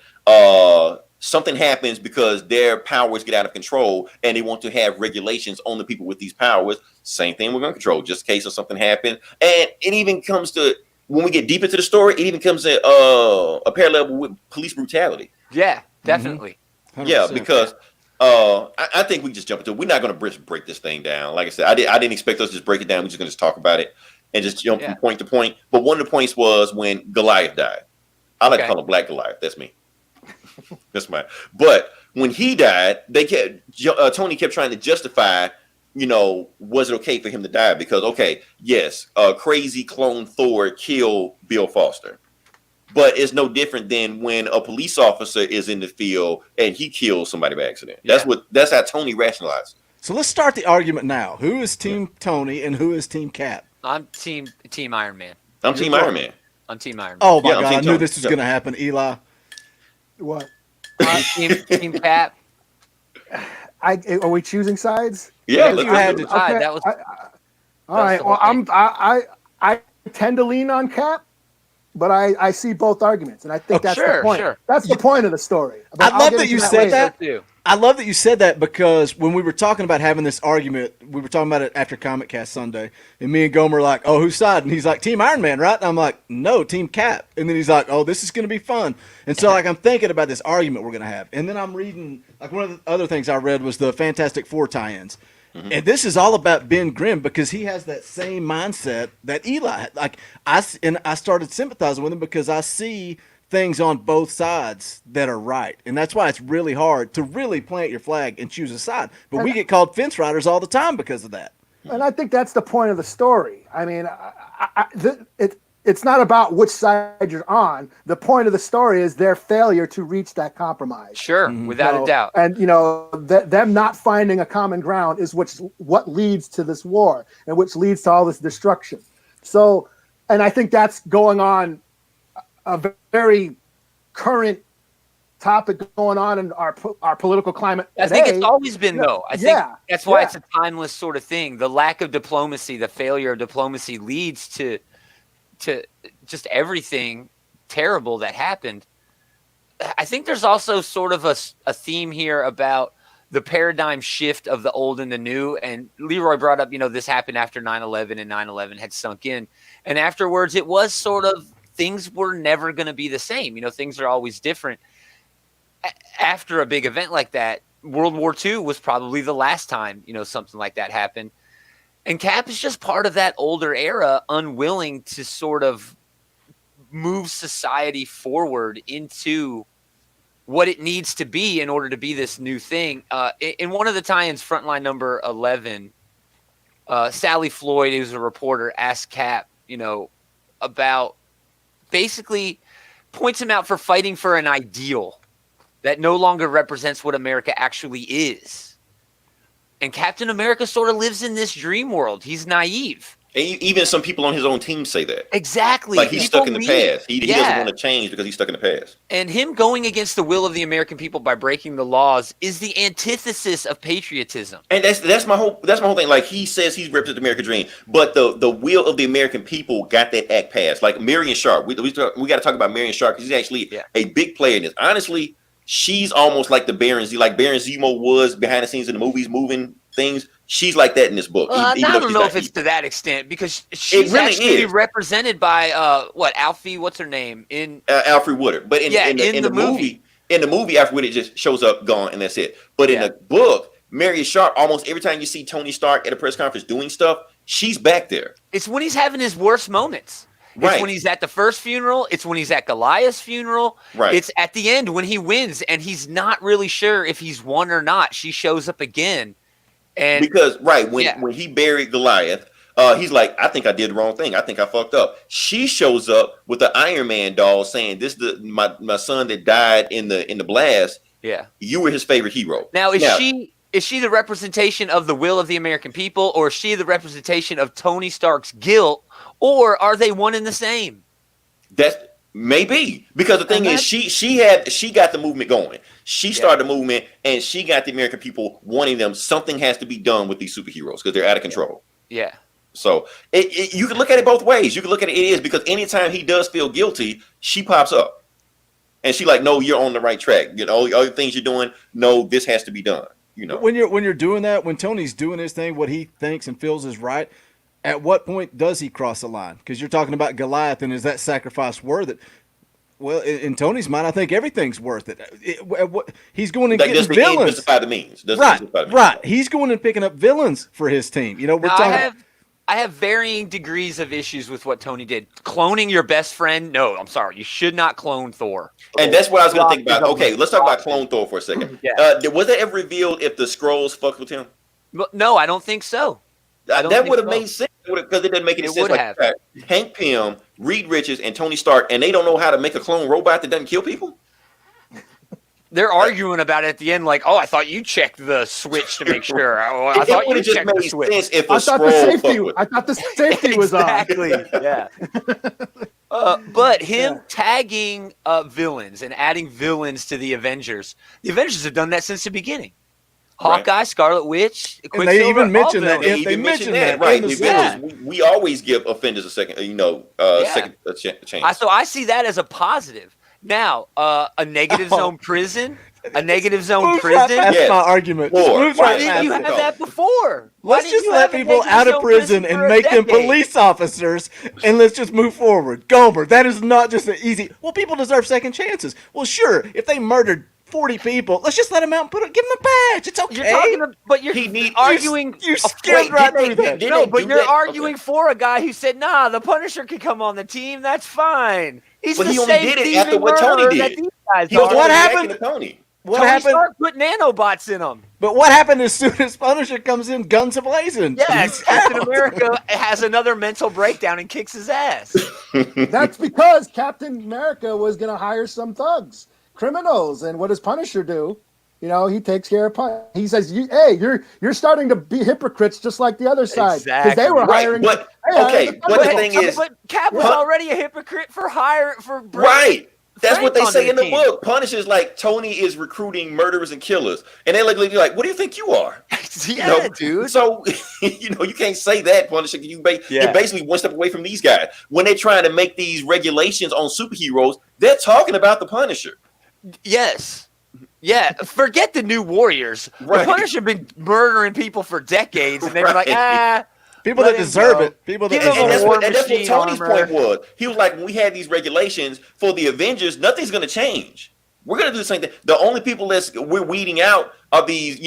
something happens because their powers get out of control, and they want to have regulations on the people with these powers. Same thing with gun control, just in case of something happens. And it even comes to, when we get deep into the story, it even comes to a parallel with police brutality. Yeah, definitely. Mm-hmm. Yeah, because I think we just jump into it. We're not going to break this thing down. Like I said, I didn't expect us to just break it down. We're just going to talk about it and just jump from point to point. But one of the points was when Goliath died. I like to call him Black Goliath. That's me. That's mine. But when he died, Tony kept trying to justify, was it okay for him to die? Because, yes, crazy clone Thor killed Bill Foster. But it's no different than when a police officer is in the field and he kills somebody by accident. That's how Tony rationalized. So let's start the argument now. Who is Team Tony and who is Team Cap? I'm Team Iron Man. I'm Team Iron Man. I'm Team Iron Man. Oh my God! I knew this was going to happen, Eli. What? Team Cap. Are we choosing sides? Yeah, you had to decide. Okay. That was all right. Well, I tend to lean on Cap, but I see both arguments, and I think that's the point. Sure. That's the point of the story. I love that you said that. I love that you said that, because when we were talking about having this argument, we were talking about it after ComicCast Sunday, and me and Gomer were like, "Oh, whose side?" And he's like, "Team Iron Man, right?" And I'm like, "No, Team Cap." And then he's like, "Oh, this is going to be fun." And so like I'm thinking about this argument we're going to have, and then I'm reading, like, one of the other things I read was the Fantastic Four tie-ins. And this is all about Ben Grimm, because he has that same mindset that Eli had. Like I started sympathizing with him because I see things on both sides that are right, and that's why it's really hard to really plant your flag and choose a side. But we get called fence riders all the time because of that. And I think that's the point of the story. I mean, it's not about which side you're on. The point of the story is their failure to reach that compromise. Sure, without a doubt. And them not finding a common ground is what leads to this war, and which leads to all this destruction. So, and I think that's going on, a very current topic going on in our political climate today. I think it's always been, though. I think that's why it's a timeless sort of thing. The lack of diplomacy, the failure of diplomacy leads to just everything terrible that happened. I think there's also sort of a theme here about the paradigm shift of the old and the new. And Leroy brought up, this happened after 9/11, and 9/11 had sunk in. And afterwards, it was sort of, things were never going to be the same. Things are always different. After a big event like that, World War II was probably the last time, something like that happened. And Cap is just part of that older era, unwilling to sort of move society forward into what it needs to be in order to be this new thing. In one of the tie-ins, Frontline number 11, Sally Floyd, who's a reporter, asked Cap, about, basically points him out for fighting for an ideal that no longer represents what America actually is. And Captain America sort of lives in this dream world. He's naive. And even some people on his own team say that. Exactly. Like he's stuck in the past. He doesn't want to change because he's stuck in the past. And him going against the will of the American people by breaking the laws is the antithesis of patriotism. And that's my whole thing. Like, he says he's representing the American dream, but the will of the American people got that act passed. Like Marion Sharp. We got to talk about Marion Sharp, because he's actually a big player in this. Honestly, she's almost like the Baron Z. Like Baron Zemo was behind the scenes in the movies, moving things. She's like that in this book. I don't know if it's to that extent, because she's really actually represented by Alfie, what's her name, in Alfred Woodard. But in the movie, Alfred Woodard just shows up, gone, and that's it. But in the book, Marion Sharp, almost every time you see Tony Stark at a press conference doing stuff, she's back there. It's when he's having his worst moments. It's when he's at the first funeral. It's when he's at Goliath's funeral. Right. It's at the end when he wins and he's not really sure if he's won or not. She shows up again. And because when he buried Goliath, he's like, I think I did the wrong thing. I think I fucked up. She shows up with the Iron Man doll saying, "This is my son that died in the blast. Yeah, you were his favorite hero." Now is she the representation of the will of the American people, or is she the representation of Tony Stark's guilt, or are they one and the same? That's maybe, because the thing is, she got the movement going. She started the movement, and she got the American people wanting them. Something has to be done with these superheroes because they're out of control. Yeah. So you can look at it both ways. You can look at it is because anytime he does feel guilty, she pops up, and she like, "No, you're on the right track. All the things you're doing. No, this has to be done." When you're doing that, when Tony's doing his thing, what he thinks and feels is right. At what point does he cross the line? Because you're talking about Goliath, and is that sacrifice worth it? Well, in Tony's mind, I think everything's worth it. He's going and getting villains. Justify the means. Right. He's going and picking up villains for his team. I have varying degrees of issues with what Tony did. Cloning your best friend? No, I'm sorry. You should not clone Thor. And that's what I was going to think about. Okay, let's talk about clone Thor for a second. Was it ever revealed if the Skrulls fucked with him? No, I don't think so. That would have made sense because it doesn't make any sense. Like Hank Pym, Reed Richards, and Tony Stark, and they don't know how to make a clone robot that doesn't kill people. They're arguing about it at the end, like, "Oh, I thought you checked the switch to make sure." I thought you checked the switch. I thought the safety was on. Exactly. Yeah. But him tagging villains and adding villains to the Avengers have done that since the beginning. Hawkeye, Scarlet Witch, and they even mentioned that. They mentioned that, right? We always give offenders a second, second chance. So I see that as a positive. Now, a negative zone prison, a negative zone Moves prison. right past Yes. my argument. Just Or- moves Why right didn't past you it. have that before? Why Let's didn't just you let have a people negative out of zone prison and for a make them decade? police officers, and let's just move forward. Gomer, that is not just an easy. Well, people deserve second chances. Well, sure, if they murdered 40 people, let's just let them out and give them a badge. It's okay. You're talking about, but you're He need- arguing. You Wait, skimmed right did they- through that. did No, they but do you're that? arguing Okay. for a guy who said, "Nah, the Punisher could come on the team. That's fine." He's But the he only same did it thieving after what Tony murderer that did. these guys He was are. What only happened- reacting to Tony. What Tony happened? Stark put nanobots in them. But what happened as soon as Punisher comes in, guns ablazing? Yes, He's Captain out. America has another mental breakdown and kicks his ass. That's because Captain America was going to hire some thugs, criminals, and what does Punisher do? You know, he takes care of He says, "Hey, you're starting to be hypocrites just like the other side because they were Exactly. hiring." Right, but- they hired okay, the but the Punisher. thing is- but Cap was Pun- already a hypocrite for bringing Right. That's Frank what they onto say in the team. book. Punisher's like, Tony is recruiting murderers and killers. And they're like, what do you think you are? Yeah, dude. So, you can't say that, Punisher. You're Yeah. basically one step away from these guys. When they're trying to make these regulations on superheroes, they're talking about the Punisher. Yes. Yeah, forget the New Warriors. Right. The Punisher been murdering people for decades, and they were like, Right. People Let that him deserve go. it. People Give that him a deserve War it. And that's what Machine Tony's armor. point was. He was like, when we had these regulations for the Avengers, nothing's going to change. We're going to do the same thing. The only people we're weeding out are these,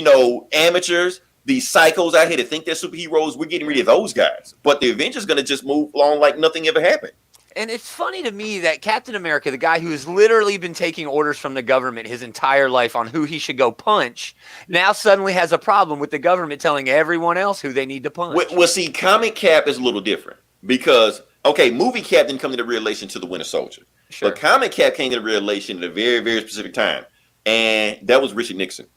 amateurs, these psychos out here that think they're superheroes. We're getting rid of those guys. But the Avengers going to just move along like nothing ever happened. And it's funny to me that Captain America, the guy who has literally been taking orders from the government his entire life on who he should go punch, now suddenly has a problem with the government telling everyone else who they need to punch. Well, see, Comic Cap is a little different because, movie Cap didn't come to the realization to the Winter Soldier. Sure. But Comic Cap came to the realization at a very, very specific time. And that was Richard Nixon.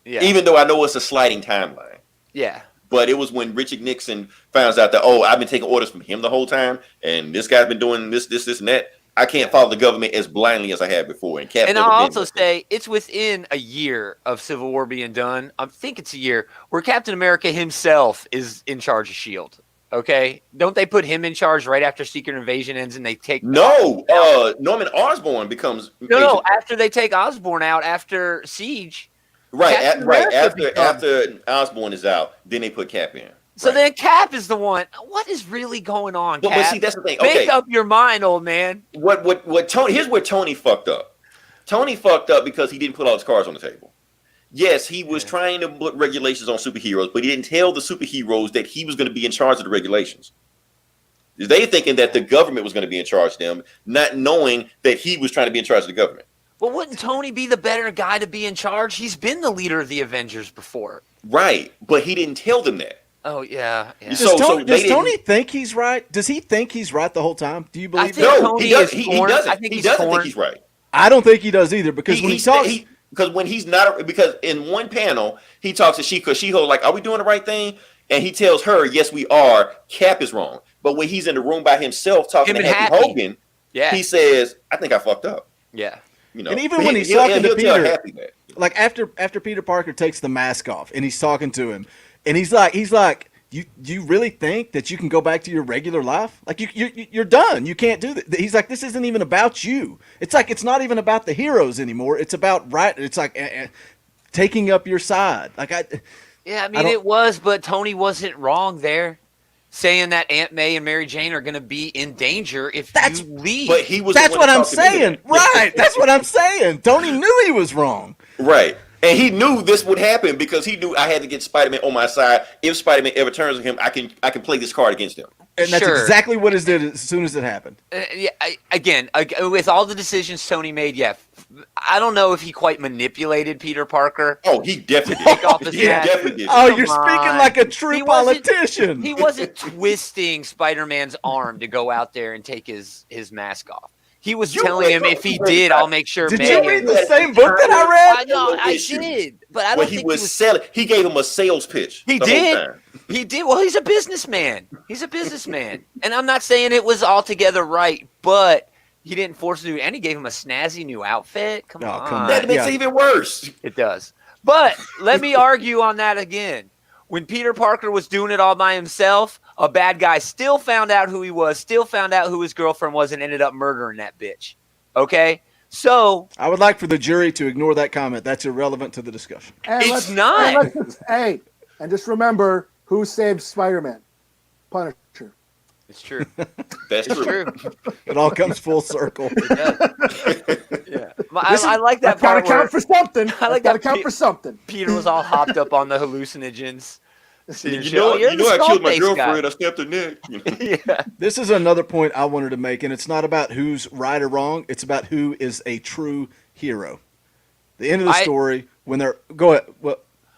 Yeah. Even though I know it's a sliding timeline. Yeah. But it was when Richard Nixon finds out that, I've been taking orders from him the whole time, and this guy's been doing this, and that. I can't follow the government as blindly as I had before. And Cap And never I'll been also there. say it's within a year of Civil War being done. I think it's a year where Captain America himself is in charge of S.H.I.E.L.D. Okay? Don't they put him in charge right after Secret Invasion ends and they take No, Norman Osborn becomes No, agent. after they take Osborn out after Siege. Right, Captain right. America After Osborn is out, then they put Cap in. So Right. then Cap is the one. What is really going on, But Cap? see, that's the thing. Make Okay, up your mind, old man. what Tony? Here's where Tony fucked up. Tony fucked up because he didn't put all his cards on the table. Yes, he was trying to put regulations on superheroes, but he didn't tell the superheroes that he was going to be in charge of the regulations. They thinking that the government was going to be in charge of them, not knowing that he was trying to be in charge of the government. Well, wouldn't Tony be the better guy to be in charge? He's been the leader of the Avengers before. Right, but he didn't tell them that. Oh, yeah. So- Does so Tony, they does didn't- Tony think he's right? Does he think he's right the whole time? Do you believe think that? No, Tony he doesn't. is He torn. doesn't. I think He he's doesn't torn. think he's right. I don't think he does either because when he talks, because when he's not, because in one panel he talks to She-Hulk like, "Are we doing the right thing?" And he tells her, "Yes, we are." Cap is wrong, but when he's in the room by himself talking Him to and Happy Happy. Hogan, Yeah. he says, "I think I fucked up." Yeah. And even But when he's he'll talking to tell Peter- Happy that. like after Peter Parker takes the mask off and he's talking to him, and he's like, you really think that you can go back to your regular life? Like you're done. You can't do that. He's like, this isn't even about you. It's like it's not even about the heroes anymore. It's about right. It's like taking up your side. Like Yeah, I I mean, don't- it was, but Tony wasn't wrong there. Saying that Aunt May and Mary Jane are going to be in danger if That's- you leave. But he was. the that's one what that I'm talked to Peter. saying. Right. That's what I'm saying. Tony knew he was wrong. Right. And he knew this would happen because he knew I had to get Spider-Man on my side. If Spider-Man ever turns on him, I can play this card against him. And that's Sure. exactly what it did as soon as it happened. Again, with all the decisions Tony made, I don't know if he quite manipulated Peter Parker. Oh, he definitely Take off did. his He mask. definitely did. Oh, Come you're speaking on. like a true He wasn't- politician. He wasn't twisting Spider-Man's arm to go out there and take his mask off. He was You telling wait, him no, if he wait, did, no. I'll make sure Did May you and- read the same book that I read? I know, I Issue. did, but I When don't he think was selling, he gave him a sales pitch. He the whole did. time. He did. Well, he's a businessman. He's a businessman. And I'm not saying it was altogether right, but he didn't force him to. And he gave him a snazzy new outfit. Come Oh, on. come on. That makes Yeah. it even worse. It does. But let me argue on that again. When Peter Parker was doing it all by himself, a bad guy still found out who he was, still found out who his girlfriend was, and ended up murdering that bitch. Okay? So I would like for the jury to ignore that comment. That's irrelevant to the discussion. And It's not. And just remember who saved Spider-Man? Punisher. it's true. That's It's true. true. It all comes full circle. It does. Yeah. I like that That's got to part where count for something. I like got to that count for something. Peter was all hopped up on the hallucinogens. You know I killed my girlfriend. I snapped her neck. Yeah. This is another point I wanted to make, and it's not about who's right or wrong. It's about who is a true hero. The end of the story, when they're go ahead.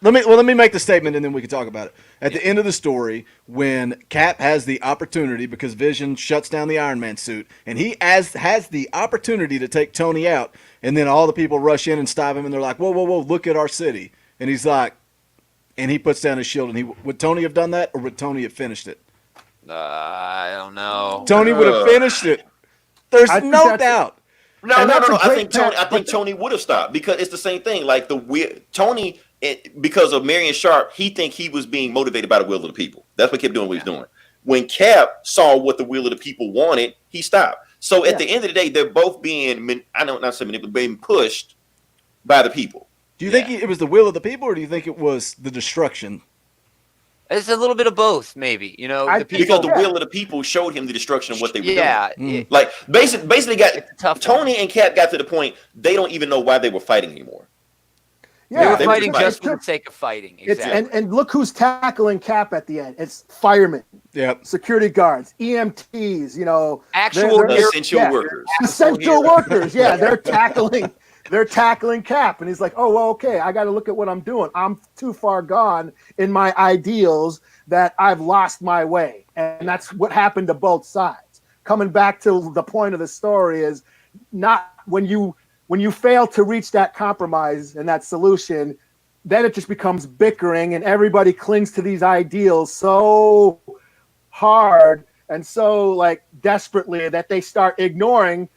Let me make the statement, and then we can talk about it. At the end of the story, when Cap has the opportunity because Vision shuts down the Iron Man suit, and he has the opportunity to take Tony out, and then all the people rush in and stop him, and they're like, "Whoa, whoa, whoa! Look at our city!" And he's like. And he puts down his shield. And would Tony have done that, or would Tony have finished it? I don't know. Tony would have finished it. There's no doubt. No. I think Tony would have stopped because it's the same thing. Like Tony, because of Marion Sharp, he think he was being motivated by the will of the people. That's what he kept doing what he was doing. When Cap saw what the will of the people wanted, he stopped. So at the end of the day, they're both being being pushed by the people. Do you think it was the will of the people, or do you think it was the destruction? It's a little bit of both, maybe. You know, because the will of the people showed him the destruction of what they were doing. Yeah. Like basically got Tony one. and Cap got to the point they don't even know why they were fighting anymore. Yeah, they were fighting just for the sake of fighting. Exactly. And look who's tackling Cap at the end. It's firemen, security guards, EMTs. You know, actual essential workers. Essential workers. Yeah, they're tackling. They're tackling Cap, and he's like, "Oh, well, okay. I got to look at what I'm doing. I'm too far gone in my ideals that I've lost my way." And that's what happened to both sides. Coming back to the point of the story is not when you fail to reach that compromise and that solution, then it just becomes bickering, and everybody clings to these ideals so hard and so like desperately that they start ignoring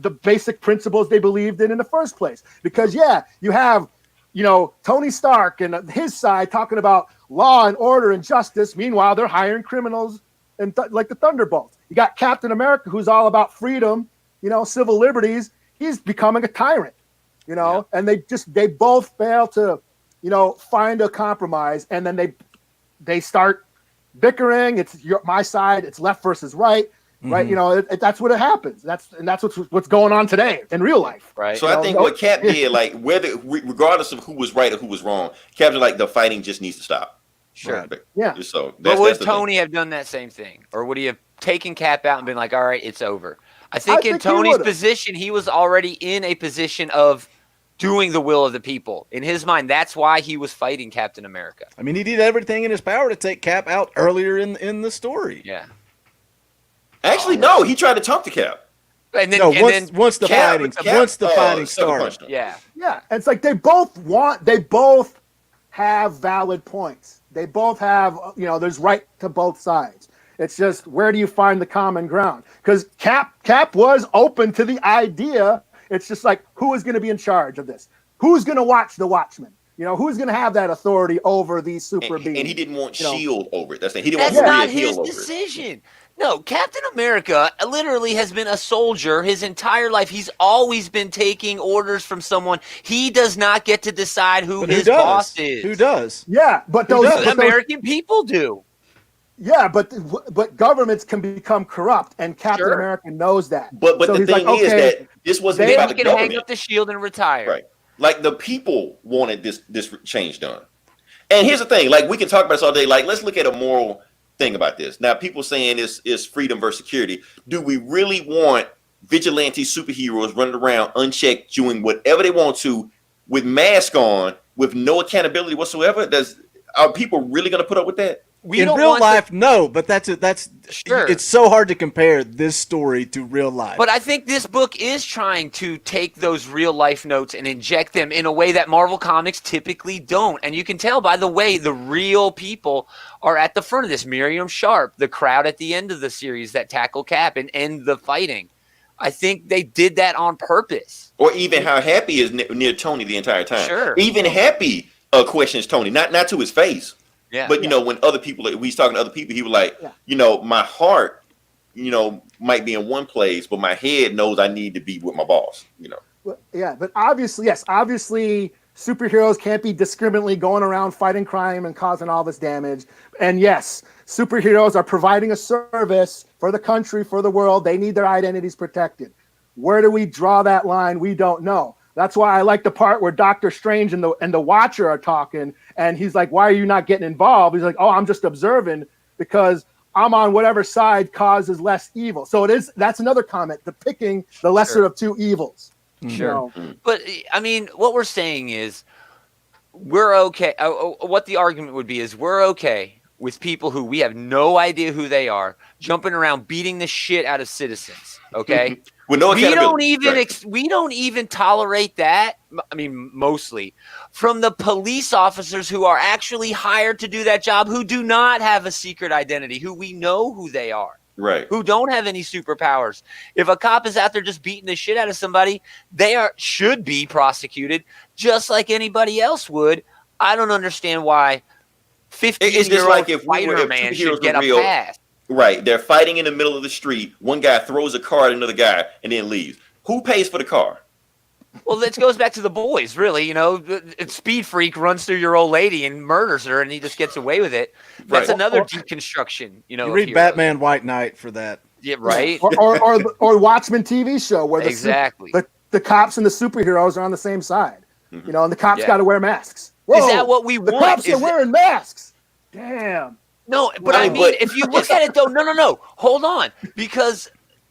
the basic principles they believed in the first place. Because you have, Tony Stark and his side talking about law and order and justice. Meanwhile, they're hiring criminals and like the Thunderbolts. You got Captain America, who's all about freedom, civil liberties. He's becoming a tyrant, and they both fail to, find a compromise. And then they start bickering. It's my side. It's left versus right. Right, that's what it happens. That's what's going on today in real life. Right. So I think what Cap did, like regardless of who was right or who was wrong, Cap's like the fighting just needs to stop. Sure. Right. Yeah. So but would Tony have done that same thing, or would he have taken Cap out and been like, "All right, it's over"? I think in Tony's position, he was already in a position of doing the will of the people. In his mind, that's why he was fighting Captain America. I mean, he did everything in his power to take Cap out earlier in the story. Yeah. Actually, no. He tried to talk to Cap. And then, once the fighting started. Yeah. Yeah. It's like they both have valid points. They both have, there's right to both sides. It's just, where do you find the common ground? Because Cap was open to the idea. It's just like, who is going to be in charge of this? Who's going to watch the Watchmen? Who's going to have that authority over these super beings? And he didn't want S.H.I.E.L.D. over it. He didn't That's want not Maria Hill his over decision. No, Captain America literally has been a soldier his entire life. He's always been taking orders from someone. He does not get to decide who his boss is. Who does? Yeah, but those American people do. Yeah, but governments can become corrupt, and Captain America knows that. But so the thing is that this wasn't about the government. He can hang up the shield and retire. Right. Like the people wanted this change done. And here's the thing, like we can talk about this all day. Like let's look at a moral thing about this. Now people saying is freedom versus security. Do we really want vigilante superheroes running around unchecked doing whatever they want to with masks on with no accountability whatsoever? Are people really going to put up with that? In real life, no, but that's sure. It's so hard to compare this story to real life. But I think this book is trying to take those real life notes and inject them in a way that Marvel Comics typically don't. And you can tell by the way the real people are at the front of this. Miriam Sharp, the crowd at the end of the series that tackle Cap and end the fighting. I think they did that on purpose. Or even how Happy is near Tony the entire time. Sure. Even Happy questions Tony, not to his face. Yeah. But when other people, when he's talking to other people, he was like, my heart, might be in one place, but my head knows I need to be with my boss. but obviously, yes, obviously superheroes can't be discriminately going around fighting crime and causing all this damage. And yes, superheroes are providing a service for the country, for the world. They need their identities protected. Where do we draw that line? We don't know. That's why I like the part where Doctor Strange and the Watcher are talking, and he's like, "Why are you not getting involved?" He's like, "Oh, I'm just observing because I'm on whatever side causes less evil." So that's another comment, depicting the lesser of two evils. Sure. But I mean, what we're saying is we're okay. What the argument would be is we're okay with people who we have no idea who they are jumping around beating the shit out of citizens. Okay. With no We don't even tolerate that. I mean, mostly from the police officers who are actually hired to do that job, who do not have a secret identity, who we know who they are. Right. Who don't have any superpowers. If a cop is out there just beating the shit out of somebody, they should be prosecuted just like anybody else would. I don't understand why 15-year-old Spider-Man should get a pass. Right. They're fighting in the middle of the street. One guy throws a car at another guy and then leaves. Who pays for the car? Well, this goes back to the boys, really. You know, Speed Freak runs through your old lady and murders her, and he just gets away with it. That's another deconstruction. You read Batman White Knight for that. Yeah, right. or Watchmen TV show where the cops and the superheroes are on the same side. You know, and the cops got to wear masks. Whoa, is that what we want? The cops are wearing masks. Damn. No, but I mean, if you look at it, though, no. Hold on. Because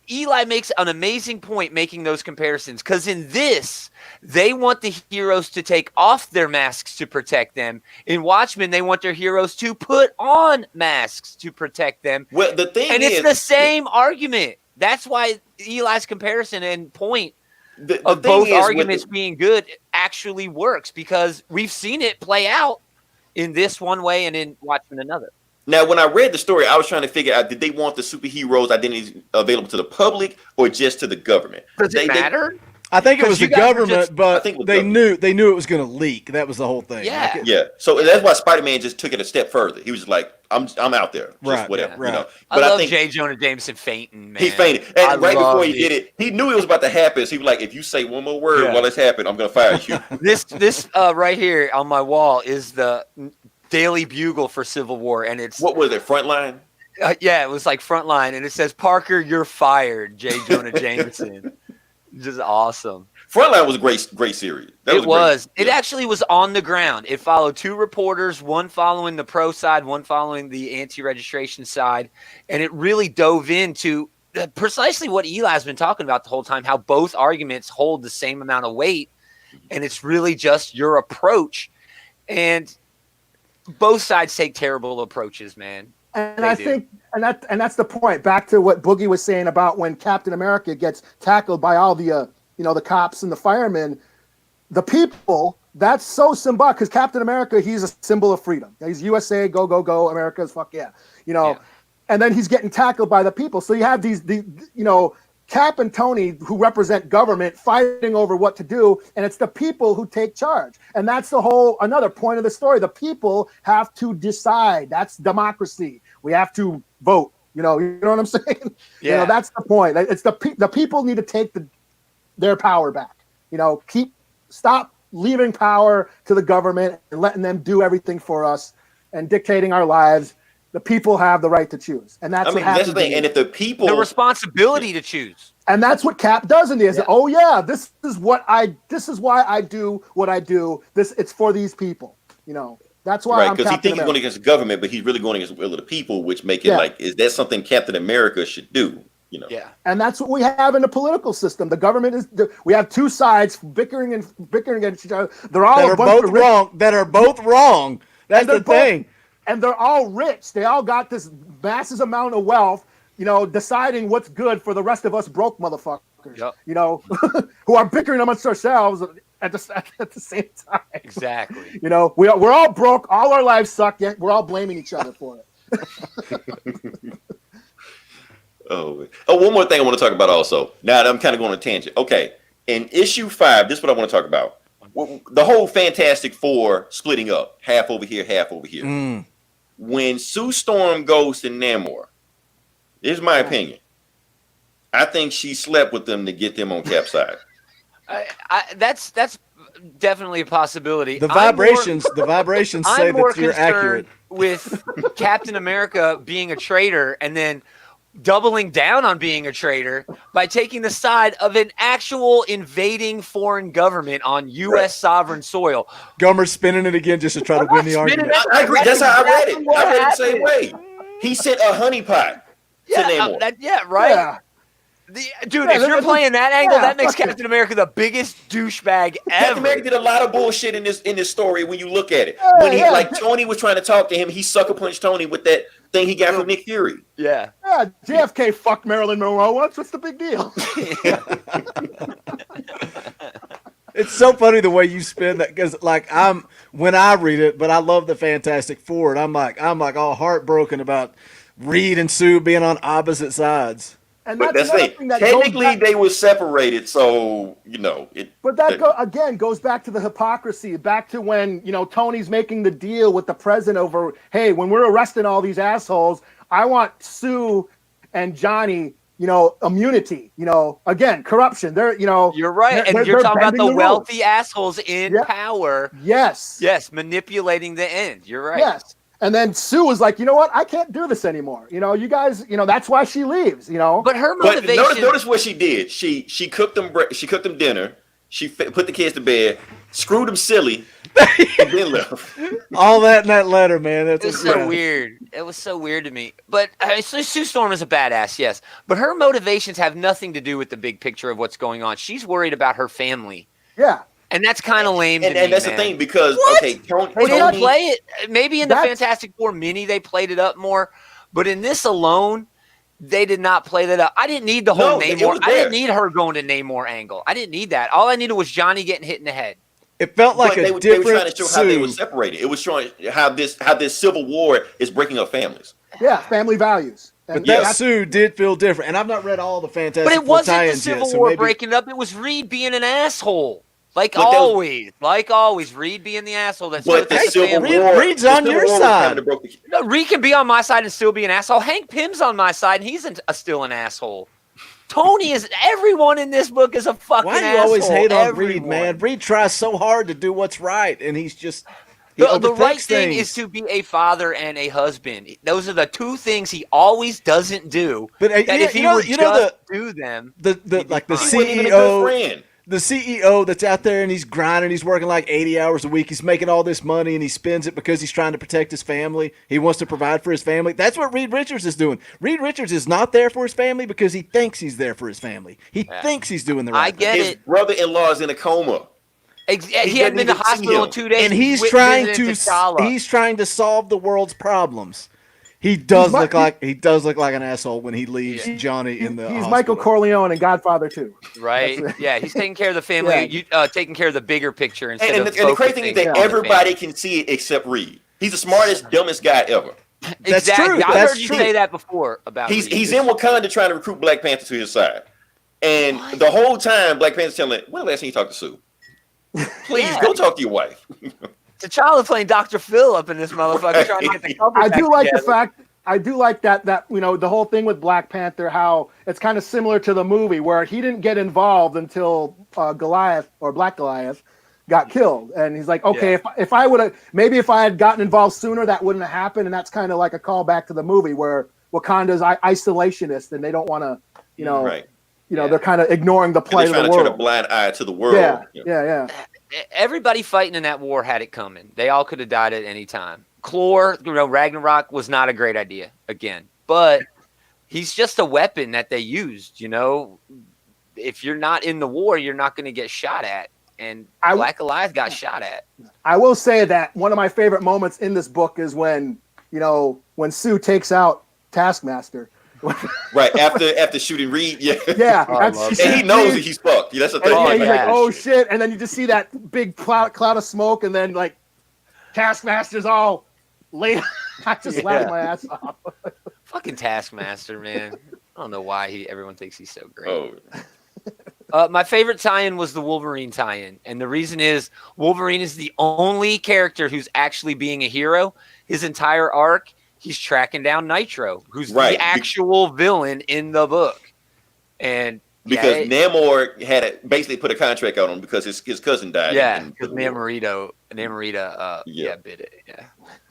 Eli makes an amazing point making those comparisons. Because in this, they want the heroes to take off their masks to protect them. In Watchmen, they want their heroes to put on masks to protect them. Well, the thing is, it's the same argument. That's why Eli's comparison and point of both arguments being good actually works. Because we've seen it play out in this one way and in Watchmen another. Now, when I read the story, I was trying to figure out, did they want the superheroes' identities available to the public or just to the government? Does it matter? I think it was the government, but they knew it was going to leak. That was the whole thing. Yeah. Yeah. So that's why Spider-Man just took it a step further. He was just like, I'm out there. Just whatever. Yeah, right. You know? But I think J. Jonah Jameson fainting, man. He fainted. And right before he did it, he knew it was about to happen. So he was like, if you say one more word while it's happening, I'm going to fire you. This right here on my wall is the Daily Bugle for Civil War, and it's what was it? Frontline? Yeah, it was like Frontline, and it says Parker, you're fired, J. Jonah Jameson. Just awesome. Frontline was a great series. It actually was on the ground. It followed two reporters, one following the pro side, one following the anti-registration side, and it really dove into precisely what Eli's been talking about the whole time, how both arguments hold the same amount of weight, and it's really just your approach. And both sides take terrible approaches, man. And I think that's the point. Back to what Boogie was saying about when Captain America gets tackled by all the the cops and the firemen, the people. That's so symbolic because Captain America, he's a symbol of freedom. He's USA, go go go, America's fuck yeah, And then he's getting tackled by the people. So you have these Cap and Tony, who represent government, fighting over what to do, and it's the people who take charge. And that's another point of the story. The people have to decide. That's democracy. We have to vote. You know what I'm saying? Yeah. That's the point. It's the people need to take their power back. Stop leaving power to the government and letting them do everything for us and dictating our lives. The people have the right to choose, and that's what happens. That's the thing. And if the people, the responsibility to choose, and that's what Cap does in this. Oh yeah, this is why I do what I do. It's for these people. That's why I'm because he thinks he's going America. against the government, but he's really going against the will of the people, which make it is that something Captain America should do? Yeah, and that's what we have in the political system. The government we have two sides bickering against each other. They're all both wrong. That's the thing. And they're all rich. They all got this massive amount of wealth, deciding what's good for the rest of us broke motherfuckers, who are bickering amongst ourselves at the same time. Exactly. We're all broke. All our lives suck, yet we're all blaming each other for it. One more thing I want to talk about also. Now that I'm kind of going on a tangent. Okay. In issue 5, this is what I want to talk about. The whole Fantastic Four splitting up. Half over here, half over here. When Sue Storm goes to Namor, here's my opinion. I think she slept with them to get them on Cap's side. That's definitely a possibility. The vibrations say I'm more that you're accurate. concerned with Captain America being a traitor and then doubling down on being a traitor by taking the side of an actual invading foreign government on U.S. sovereign soil. Gummer's spinning it again just to try to win the argument. I agree. That's how I read it. What I read it the same happened. way. He sent a honeypot to Namor. Right? Yeah. Dude, if you're playing that angle, that makes fuck it. Captain America the biggest douchebag ever. Captain America did a lot of bullshit in this story when you look at it. Yeah, When yeah. Tony was trying to talk to him, he sucker punched Tony with that thing he got from Nick Fury. Yeah. Yeah, JFK fucked Marilyn Monroe once. What's the big deal? It's so funny the way you spin that because when I read it, but I love the Fantastic Four, and I'm like all heartbroken about Reed and Sue being on opposite sides. And But that's another it. thing that Technically, goes back, they were separated, so it. but that again goes back to the hypocrisy, back to when Tony's making the deal with the president over, hey, when we're arresting all these assholes, I want Sue and Johnny, immunity. Again, corruption. You're right. And you're talking about the wealthy assholes in power. Yes. Yes, manipulating the end. You're right. Yes. And then Sue was like, you know what? I can't do this anymore. You guys, that's why she leaves, But her But motivation. notice what she did. She cooked them. She cooked them dinner. She put the kids to bed, screwed them silly, and then left. All that in that letter, man. It was so weird. It was so weird to me. But Sue Storm is a badass, yes. But her motivations have nothing to do with the big picture of what's going on. She's worried about her family. Yeah. And that's kind of lame to me, And that's man. the thing because Tony They didn't play it. Maybe in the Fantastic Four mini they played it up more, but in this alone, they did not play that up. I didn't need the whole Namor. I didn't need her going to Namor angle. I didn't need that. All I needed was Johnny getting hit in the head. It felt like they a different were trying to show how they were Sue. separated. It was showing how this civil war is breaking up families. Yeah, family values. But that Sue did feel different. And I've not read all the Fantastic But it Four wasn't the tie-ins yet, Civil so War maybe breaking up. It was Reed being an asshole. Like But that always, Reed being the asshole. That's But the Civil family. War, Reed's on your side. No, Reed can be on my side and still be an asshole. Hank Pym's on my side and he's still an asshole. Tony is. Everyone in this book is a fucking asshole. Why do you always hate on Everyone. Reed, man? Reed tries so hard to do what's right, and he's just the right thing is to be a father and a husband. Those are the two things he always doesn't do. But if he would just do them, the CEO. The CEO that's out there and he's grinding, he's working like 80 hours a week, he's making all this money and he spends it because he's trying to protect his family. He wants to provide for his family. That's what Reed Richards is doing. Reed Richards is not there for his family because he thinks he's there for his family. He thinks he's doing the right thing. His brother-in-law is in a coma. He hadn't been to the hospital in 2 days. And he's trying to solve the world's problems. He does look like an asshole when he leaves Johnny in the He's hospital. Michael Corleone in Godfather 2. Right? Yeah, he's taking care of the family. Taking care of the bigger picture instead And of the crazy thing is that everybody can see it except Reed. He's the smartest, dumbest guy ever. That's exactly. true. I've heard you say that before about Reed. He's in Wakanda trying to recruit Black Panther to his side. And the whole time, Black Panther's telling him, when the last time you talked to Sue? Please, go talk to your wife. T'Challa playing Dr. Phil up in this motherfucker trying to get the couple I back do like together. the fact. I do like that the whole thing with Black Panther, how it's kind of similar to the movie where he didn't get involved until Goliath or Black Goliath got killed, and he's like, okay, if I would have, maybe if I had gotten involved sooner, that wouldn't have happened, and that's kind of like a callback to the movie where Wakanda's isolationist and they don't want to, they're kind of ignoring the plight of the world. They're trying to turn a blind eye to the world. Yeah. Everybody fighting in that war had it coming. They all could have died at any time. Clore, Ragnarok was not a great idea again, but he's just a weapon that they used. If you're not in the war, you're not going to get shot at. And Black Goliath got shot at. I will say that one of my favorite moments in this book is when Sue takes out Taskmaster. Right after shooting Reed, and he knows that he's fucked. That's the thing. He's like, oh shit, and then you just see that big cloud of smoke, and then like Taskmaster's all laid. I just laughed my ass off. Fucking Taskmaster, man. I don't know why everyone thinks he's so great. Oh. My favorite tie-in was the Wolverine tie-in, and the reason is Wolverine is the only character who's actually being a hero. His entire arc, he's tracking down Nitro, who's the actual villain in the book. And because Namor had basically put a contract on him because his cousin died. Yeah, because Namorita, bit it. Yeah,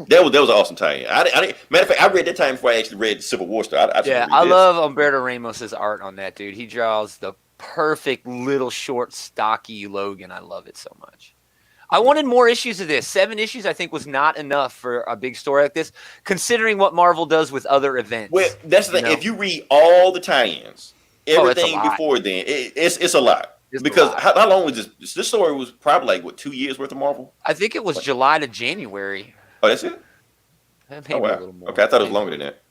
that was an awesome tie-in. I matter of fact, I read that time before I actually read Civil War stuff. I love Humberto Ramos's art on that, dude. He draws the perfect little short, stocky Logan. I love it so much. I wanted more issues of this. 7 issues, I think, was not enough for a big story like this, considering what Marvel does with other events. Well, that's the thing. If you read all the tie-ins, everything before then, it's a lot. Because how long was this? This story was probably like 2 years worth of Marvel. I think it was July to January. Oh, that's it. Maybe a little more. Okay, I thought it was longer than that.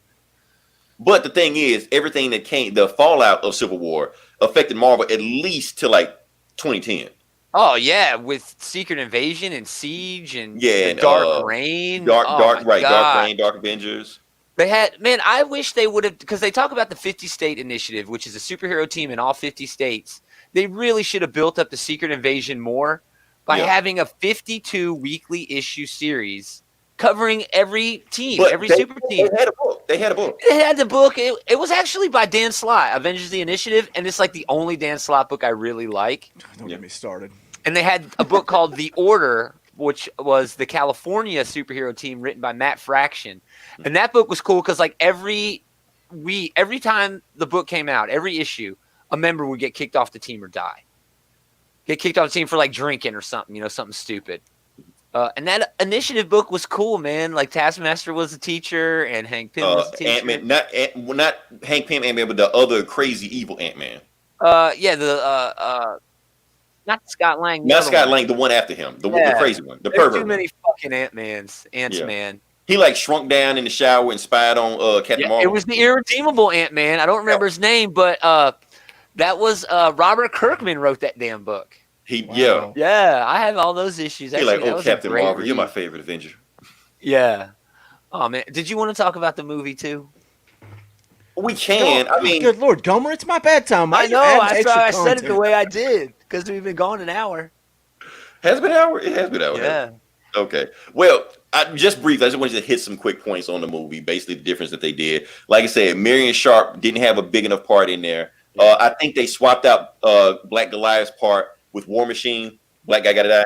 But the thing is, everything that the fallout of Civil War affected Marvel at least to like 2010. Oh yeah, with Secret Invasion and Siege and Dark Reign, Dark Reign, Dark Avengers. They had I wish they would have, because they talk about the 50 state initiative, which is a superhero team in all 50 states. They really should have built up the Secret Invasion more by having a 52 weekly issue series covering every team, every super team. They had a book. They had the book. It was actually by Dan Slott, Avengers the Initiative, and it's like the only Dan Slott book I really like. Don't get me started. And they had a book called The Order, which was the California superhero team written by Matt Fraction. And that book was cool because like every time the book came out, every issue, a member would get kicked off the team or die. Get kicked off the team for like drinking or something, something stupid. And that initiative book was cool, man. Like Taskmaster was a teacher and Hank Pym was a teacher. Ant-Man, not Hank Pym Ant-Man, but the other crazy evil Ant-Man. Not Scott Lang. Not Scott Lang, the one after him. The crazy one. The There's pervert. too many fucking Ant-Mans. Ant-Man. He like shrunk down in the shower and spied on Captain Marvel. It was the irredeemable Ant-Man. I don't remember his name, but that was Robert Kirkman wrote that damn book. Yeah, I have all those issues. He like, Captain Marvel, you're my favorite Avenger. Yeah. Oh man, did you want to talk about the movie too? We can. I mean, good Lord, Gomer, it's my bedtime. I know. I said it the way I did because we've been gone an hour. Has it been an hour? It has been an hour. Yeah. Okay. Well, just briefly, I just wanted to hit some quick points on the movie. Basically, the difference that they did. Like I said, Marion Sharp didn't have a big enough part in there. I think they swapped out Black Goliath's part with War Machine. Black guy got to die.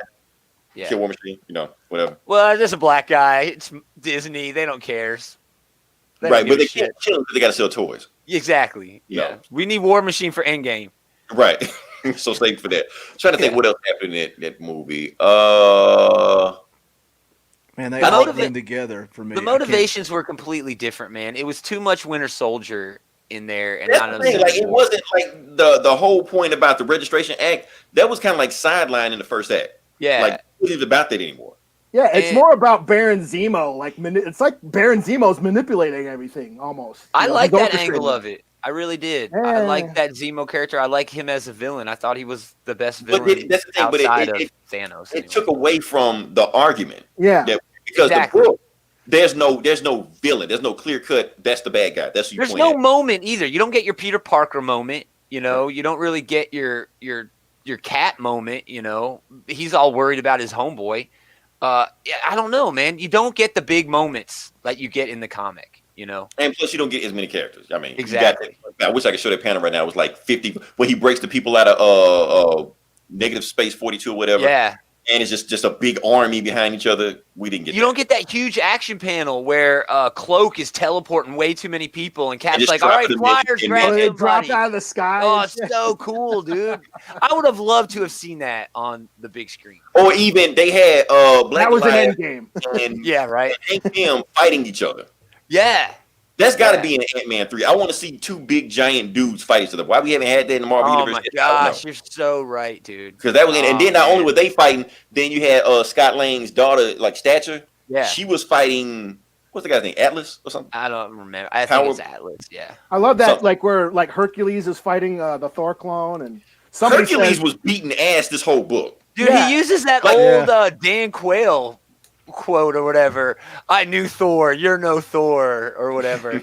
Yeah. Kill War Machine. Whatever. Well, there's a black guy. It's Disney. They don't care. Right, but they can't kill him because they got to sell toys. Exactly. Yeah. We need War Machine for Endgame. Right. So thank for that. Trying to think what else happened in that movie. Man, they all blend together for me. The motivations were completely different, man. It was too much Winter Soldier in there, and that's the thing. Like, it wasn't like the whole point about the Registration Act. That was kind of like sidelined in the first act. Yeah, like it wasn't about that anymore. Yeah, it's more about Baron Zemo. Like it's like Baron Zemo's manipulating everything almost. I like that angle of it. I really did. Yeah. I like that Zemo character. I like him as a villain. I thought he was the best villain that's the thing, outside of Thanos. It took away from the argument. Yeah, because the book, there's no villain. There's no clear cut. That's the bad guy. That's there's no moment either. You don't get your Peter Parker moment. You don't really get your cat moment. He's all worried about his homeboy. I don't know, man. You don't get the big moments like you get in the comic. And plus, you don't get as many characters. I mean, exactly. I wish I could show that panel right now. It was like 50 when he breaks the people out of negative space 42 or whatever. Yeah. And it's just a big army behind each other. We didn't get. You don't get that huge action panel where Cloak is teleporting way too many people, and Cap's like, "All right, flyers, grab everybody." Dropped out of the sky. Oh, it's so cool, dude! I would have loved to have seen that on the big screen. Or even they had Black that was an Lion Endgame. and yeah, right. And them fighting each other. Yeah. That's got to be in Ant-Man 3. I want to see two big giant dudes fight each other. Why we haven't had that in the Marvel universe? Oh my gosh, you're so right, dude. Because that was and then not only were they fighting, then you had Scott Lang's daughter, like Stature. Yeah, she was fighting. What's the guy's name? Atlas or something? I don't remember. I think it's Atlas. Yeah. I love that. Like where Hercules is fighting the Thor clone, and Hercules was beating ass this whole book. Dude, he uses that old Dan Quayle quote or whatever. I knew Thor, you're no Thor, or whatever.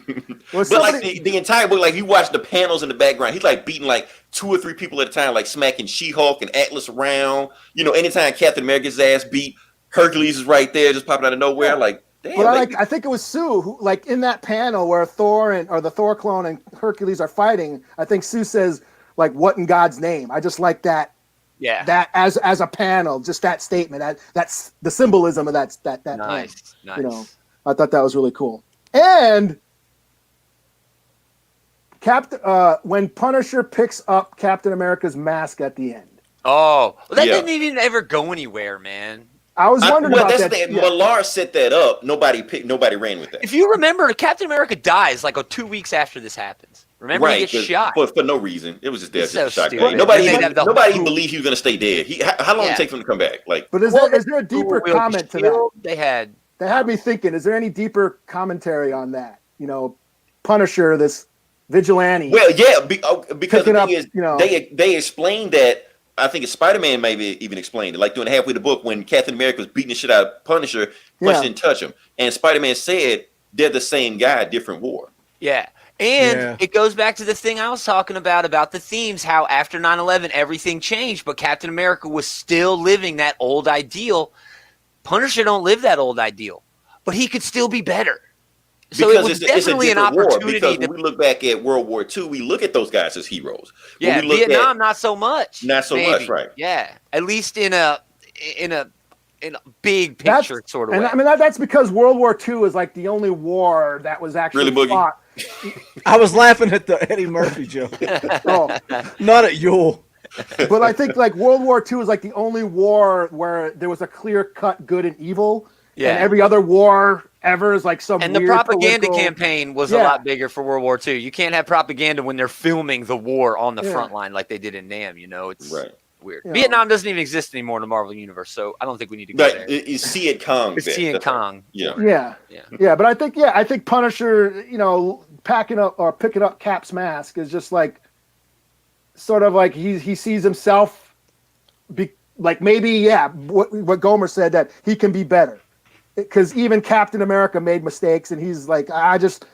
But like the entire book, like you watch the panels in the background, he's like beating like 2 or 3 people at a time, like smacking She-Hulk and Atlas around. Anytime Captain America's ass beat, Hercules is right there, just popping out of nowhere. Yeah. Like, damn. But I think it was Sue who, like in that panel where Thor or the Thor clone and Hercules are fighting. I think Sue says, like what in God's name. I just like that. Yeah. That as a panel, just that statement. That's the symbolism of that Nice. You know, I thought that was really cool. And when Punisher picks up Captain America's mask at the end. Oh, well, that didn't even ever go anywhere, man. I was wondering about that. Millar set that up. Nobody ran with that. If you remember, Captain America dies like 2 weeks after this happens. Remember, he gets shot for no reason. It was just there, it's just so a shock. stupid. Nobody believed he was gonna stay dead. How long did it take for him to come back? Like, but is there a deeper comment to that? They had me thinking. Is there any deeper commentary on that? You know, Punisher, this vigilante. Well, yeah, because the thing is, you know, they explained that. I think it's Spider-Man maybe even explained it, like doing halfway the book when Captain America was beating the shit out of Punisher, Punisher didn't touch him. And Spider-Man said they're the same guy, different war. Yeah. And it goes back to the thing I was talking about the themes, how after 9/11 everything changed, but Captain America was still living that old ideal. Punisher don't live that old ideal, but he could still be better. So because it was definitely an opportunity. Because when we look back at World War II, we look at those guys as heroes. Yeah, Vietnam, not so much. Not so much, right? Yeah, at least in a big picture sort of way. And I mean that's because World War II is like the only war that was actually fought. I was laughing at the Eddie Murphy joke. Not at Yule. But I think like World War II is like the only war where there was a clear-cut good and evil. Yeah. And every other war ever is like some and the propaganda campaign was a lot bigger for World War II. You can't have propaganda when they're filming the war on the front line like they did in Nam. You know, it's weird. Vietnam doesn't even exist anymore in the Marvel universe, so I don't think we need to go there. It's Viet Cong. It's Viet Cong. Yeah. But I think Punisher, you know, picking up Cap's mask is just like sort of like he sees himself like maybe what Gomer said, that he can be better. Because even Captain America made mistakes, and he's like, it just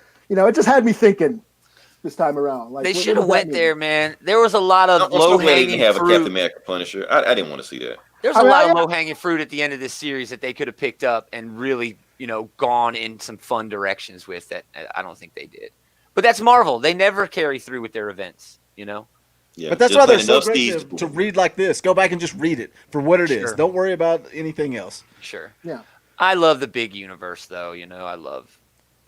had me thinking this time around. Like, they should have went there, man. There was a lot of low-hanging have fruit. A Captain America Punisher. I didn't want to see that. There's a lot of low-hanging fruit at the end of this series that they could have picked up and really, gone in some fun directions with that. I don't think they did. But that's Marvel. They never carry through with their events, Yeah, but that's why they're so great to read like this. Go back and just read it for what it is. Don't worry about anything else. Sure. Yeah. I love the big universe, though. I love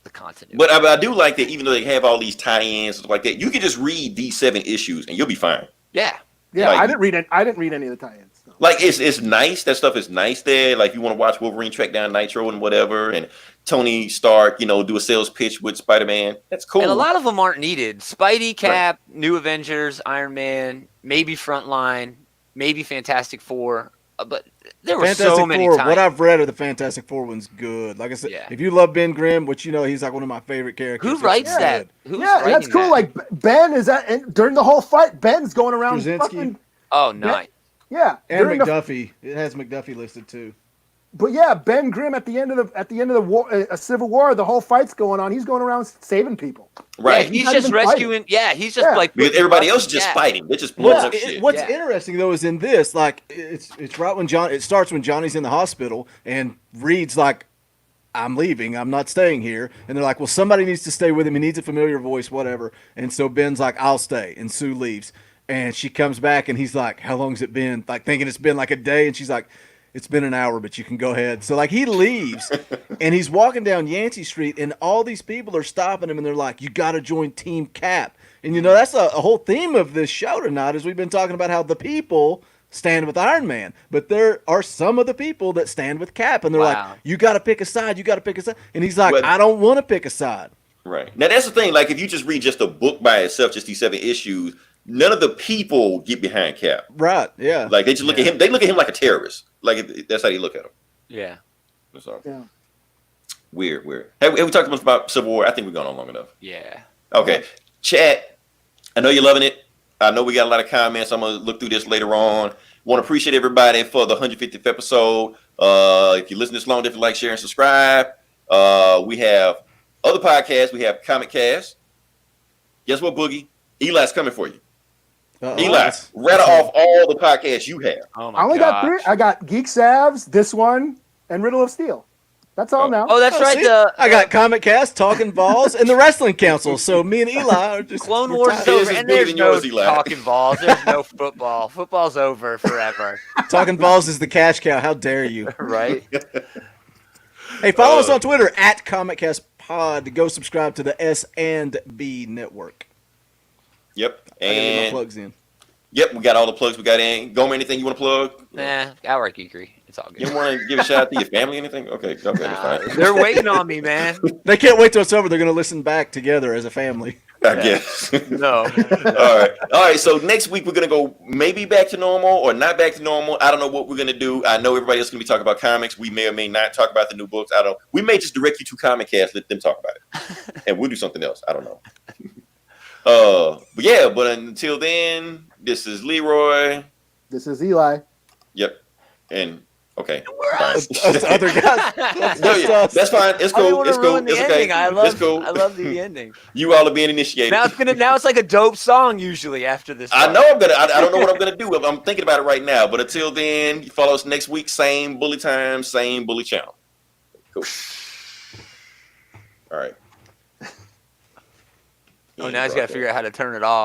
the continuity. But I do like that, even though they have all these tie-ins and stuff like that, you can just read these 7 issues and you'll be fine. Yeah. Yeah, like, I didn't read any of the tie-ins. No. Like it's nice. That stuff is nice there. Like you want to watch Wolverine track down Nitro and whatever, and Tony Stark, do a sales pitch with Spider-Man. That's cool. And a lot of them aren't needed. Spidey, Cap, New Avengers, Iron Man, maybe Frontline, maybe Fantastic Four. But there were so many times. What I've read of the Fantastic Four one's good. Like I said, if you love Ben Grimm, which he's like one of my favorite characters. Who writes that? That's cool. That? Like Ben is that, and during the whole fight, Ben's going around. Krasinski. Oh, nice. Yeah, and McDuffie. It has McDuffie listed too. But Ben Grimm at the end of the war, a Civil War, the whole fight's going on. He's going around saving people. Right. Yeah, he's just rescuing. Fighting. Yeah, he's just like because everybody else is just fighting. They're just blowing up shit. What's interesting though is in this, like it's right when it starts when Johnny's in the hospital and Reed's like, "I'm leaving. I'm not staying here." And they're like, "Well, somebody needs to stay with him. He needs a familiar voice, whatever." And so Ben's like, "I'll stay," and Sue leaves. And she comes back and he's like, "How long's it been?" Like thinking it's been like a day, and she's like, "It's been an hour, but you can go ahead." So like he leaves and he's walking down Yancey Street and all these people are stopping him and they're like, "You got to join Team Cap." And that's a whole theme of this show tonight is we've been talking about how the people stand with Iron Man, but there are some of the people that stand with Cap and they're like, "You got to pick a side. You got to pick a side." And he's like, "I don't want to pick a side." Right. Now that's the thing. Like if you just read just a book by itself, just these 7 issues, none of the people get behind Cap. Right. Yeah. Like they just look at him. They look at him like a terrorist. Like that's how they look at him. Yeah. That's all. Yeah. Weird. Have we talked much about Civil War? I think we've gone on long enough. Yeah. Okay. Chat. I know you're loving it. I know we got a lot of comments. I'm gonna look through this later on. Want to appreciate everybody for the 150th episode. If you listen this long, definitely like, share, and subscribe. We have other podcasts. We have ComicCast. Guess what, Boogie? Eli's coming for you. Eli, rattle off all the podcasts you have. Oh my I only got 3. I got Geek Savs, this one, and Riddle of Steel. That's all now. Oh, that's right. See? I got ComicCast, Talking Balls, and the Wrestling Council. So me and Eli are just Clone we're Wars is tied. over, His is and bigger there's than no yours, Eli. talking balls. There's no football. Football's over forever, Talking Balls is the cash cow. How dare you? right? Hey, follow us on Twitter at ComicCast Pod. Go subscribe to the S&B Network. Yep. I gotta get my And plugs in. yep, we got all the plugs we got in. Gomer, anything you want to plug? Nah, outright geekery. It's all You good. don't want to give a shout out to your family, anything? Okay, that's fine. They're waiting on me, man. They can't wait till it's over. They're going to listen back together as a family. I guess. No. All right. So next week we're gonna go maybe back to normal or not back to normal. I don't know what we're gonna do. I know everybody else is gonna be talking about comics. We may or may not talk about the new books. I don't. We may just direct you to ComicCast, let them talk about it, and we'll do something else. I don't know. But yeah. But until then, this is Leroy. This is Eli. Yep. And okay. Us other guys. That's fine. It's I didn't cool. want It's to cool. ruin the It's okay. ending. I It's cool. love the ending. You all are being initiated. Now it's like a dope song usually after this. I part. know I'm gonna. I don't know what I'm gonna do. I'm thinking about it right now. But until then, you follow us next week. Same bully time, same bully channel. Cool. All right. Oh, now he's got to figure out how to turn it off.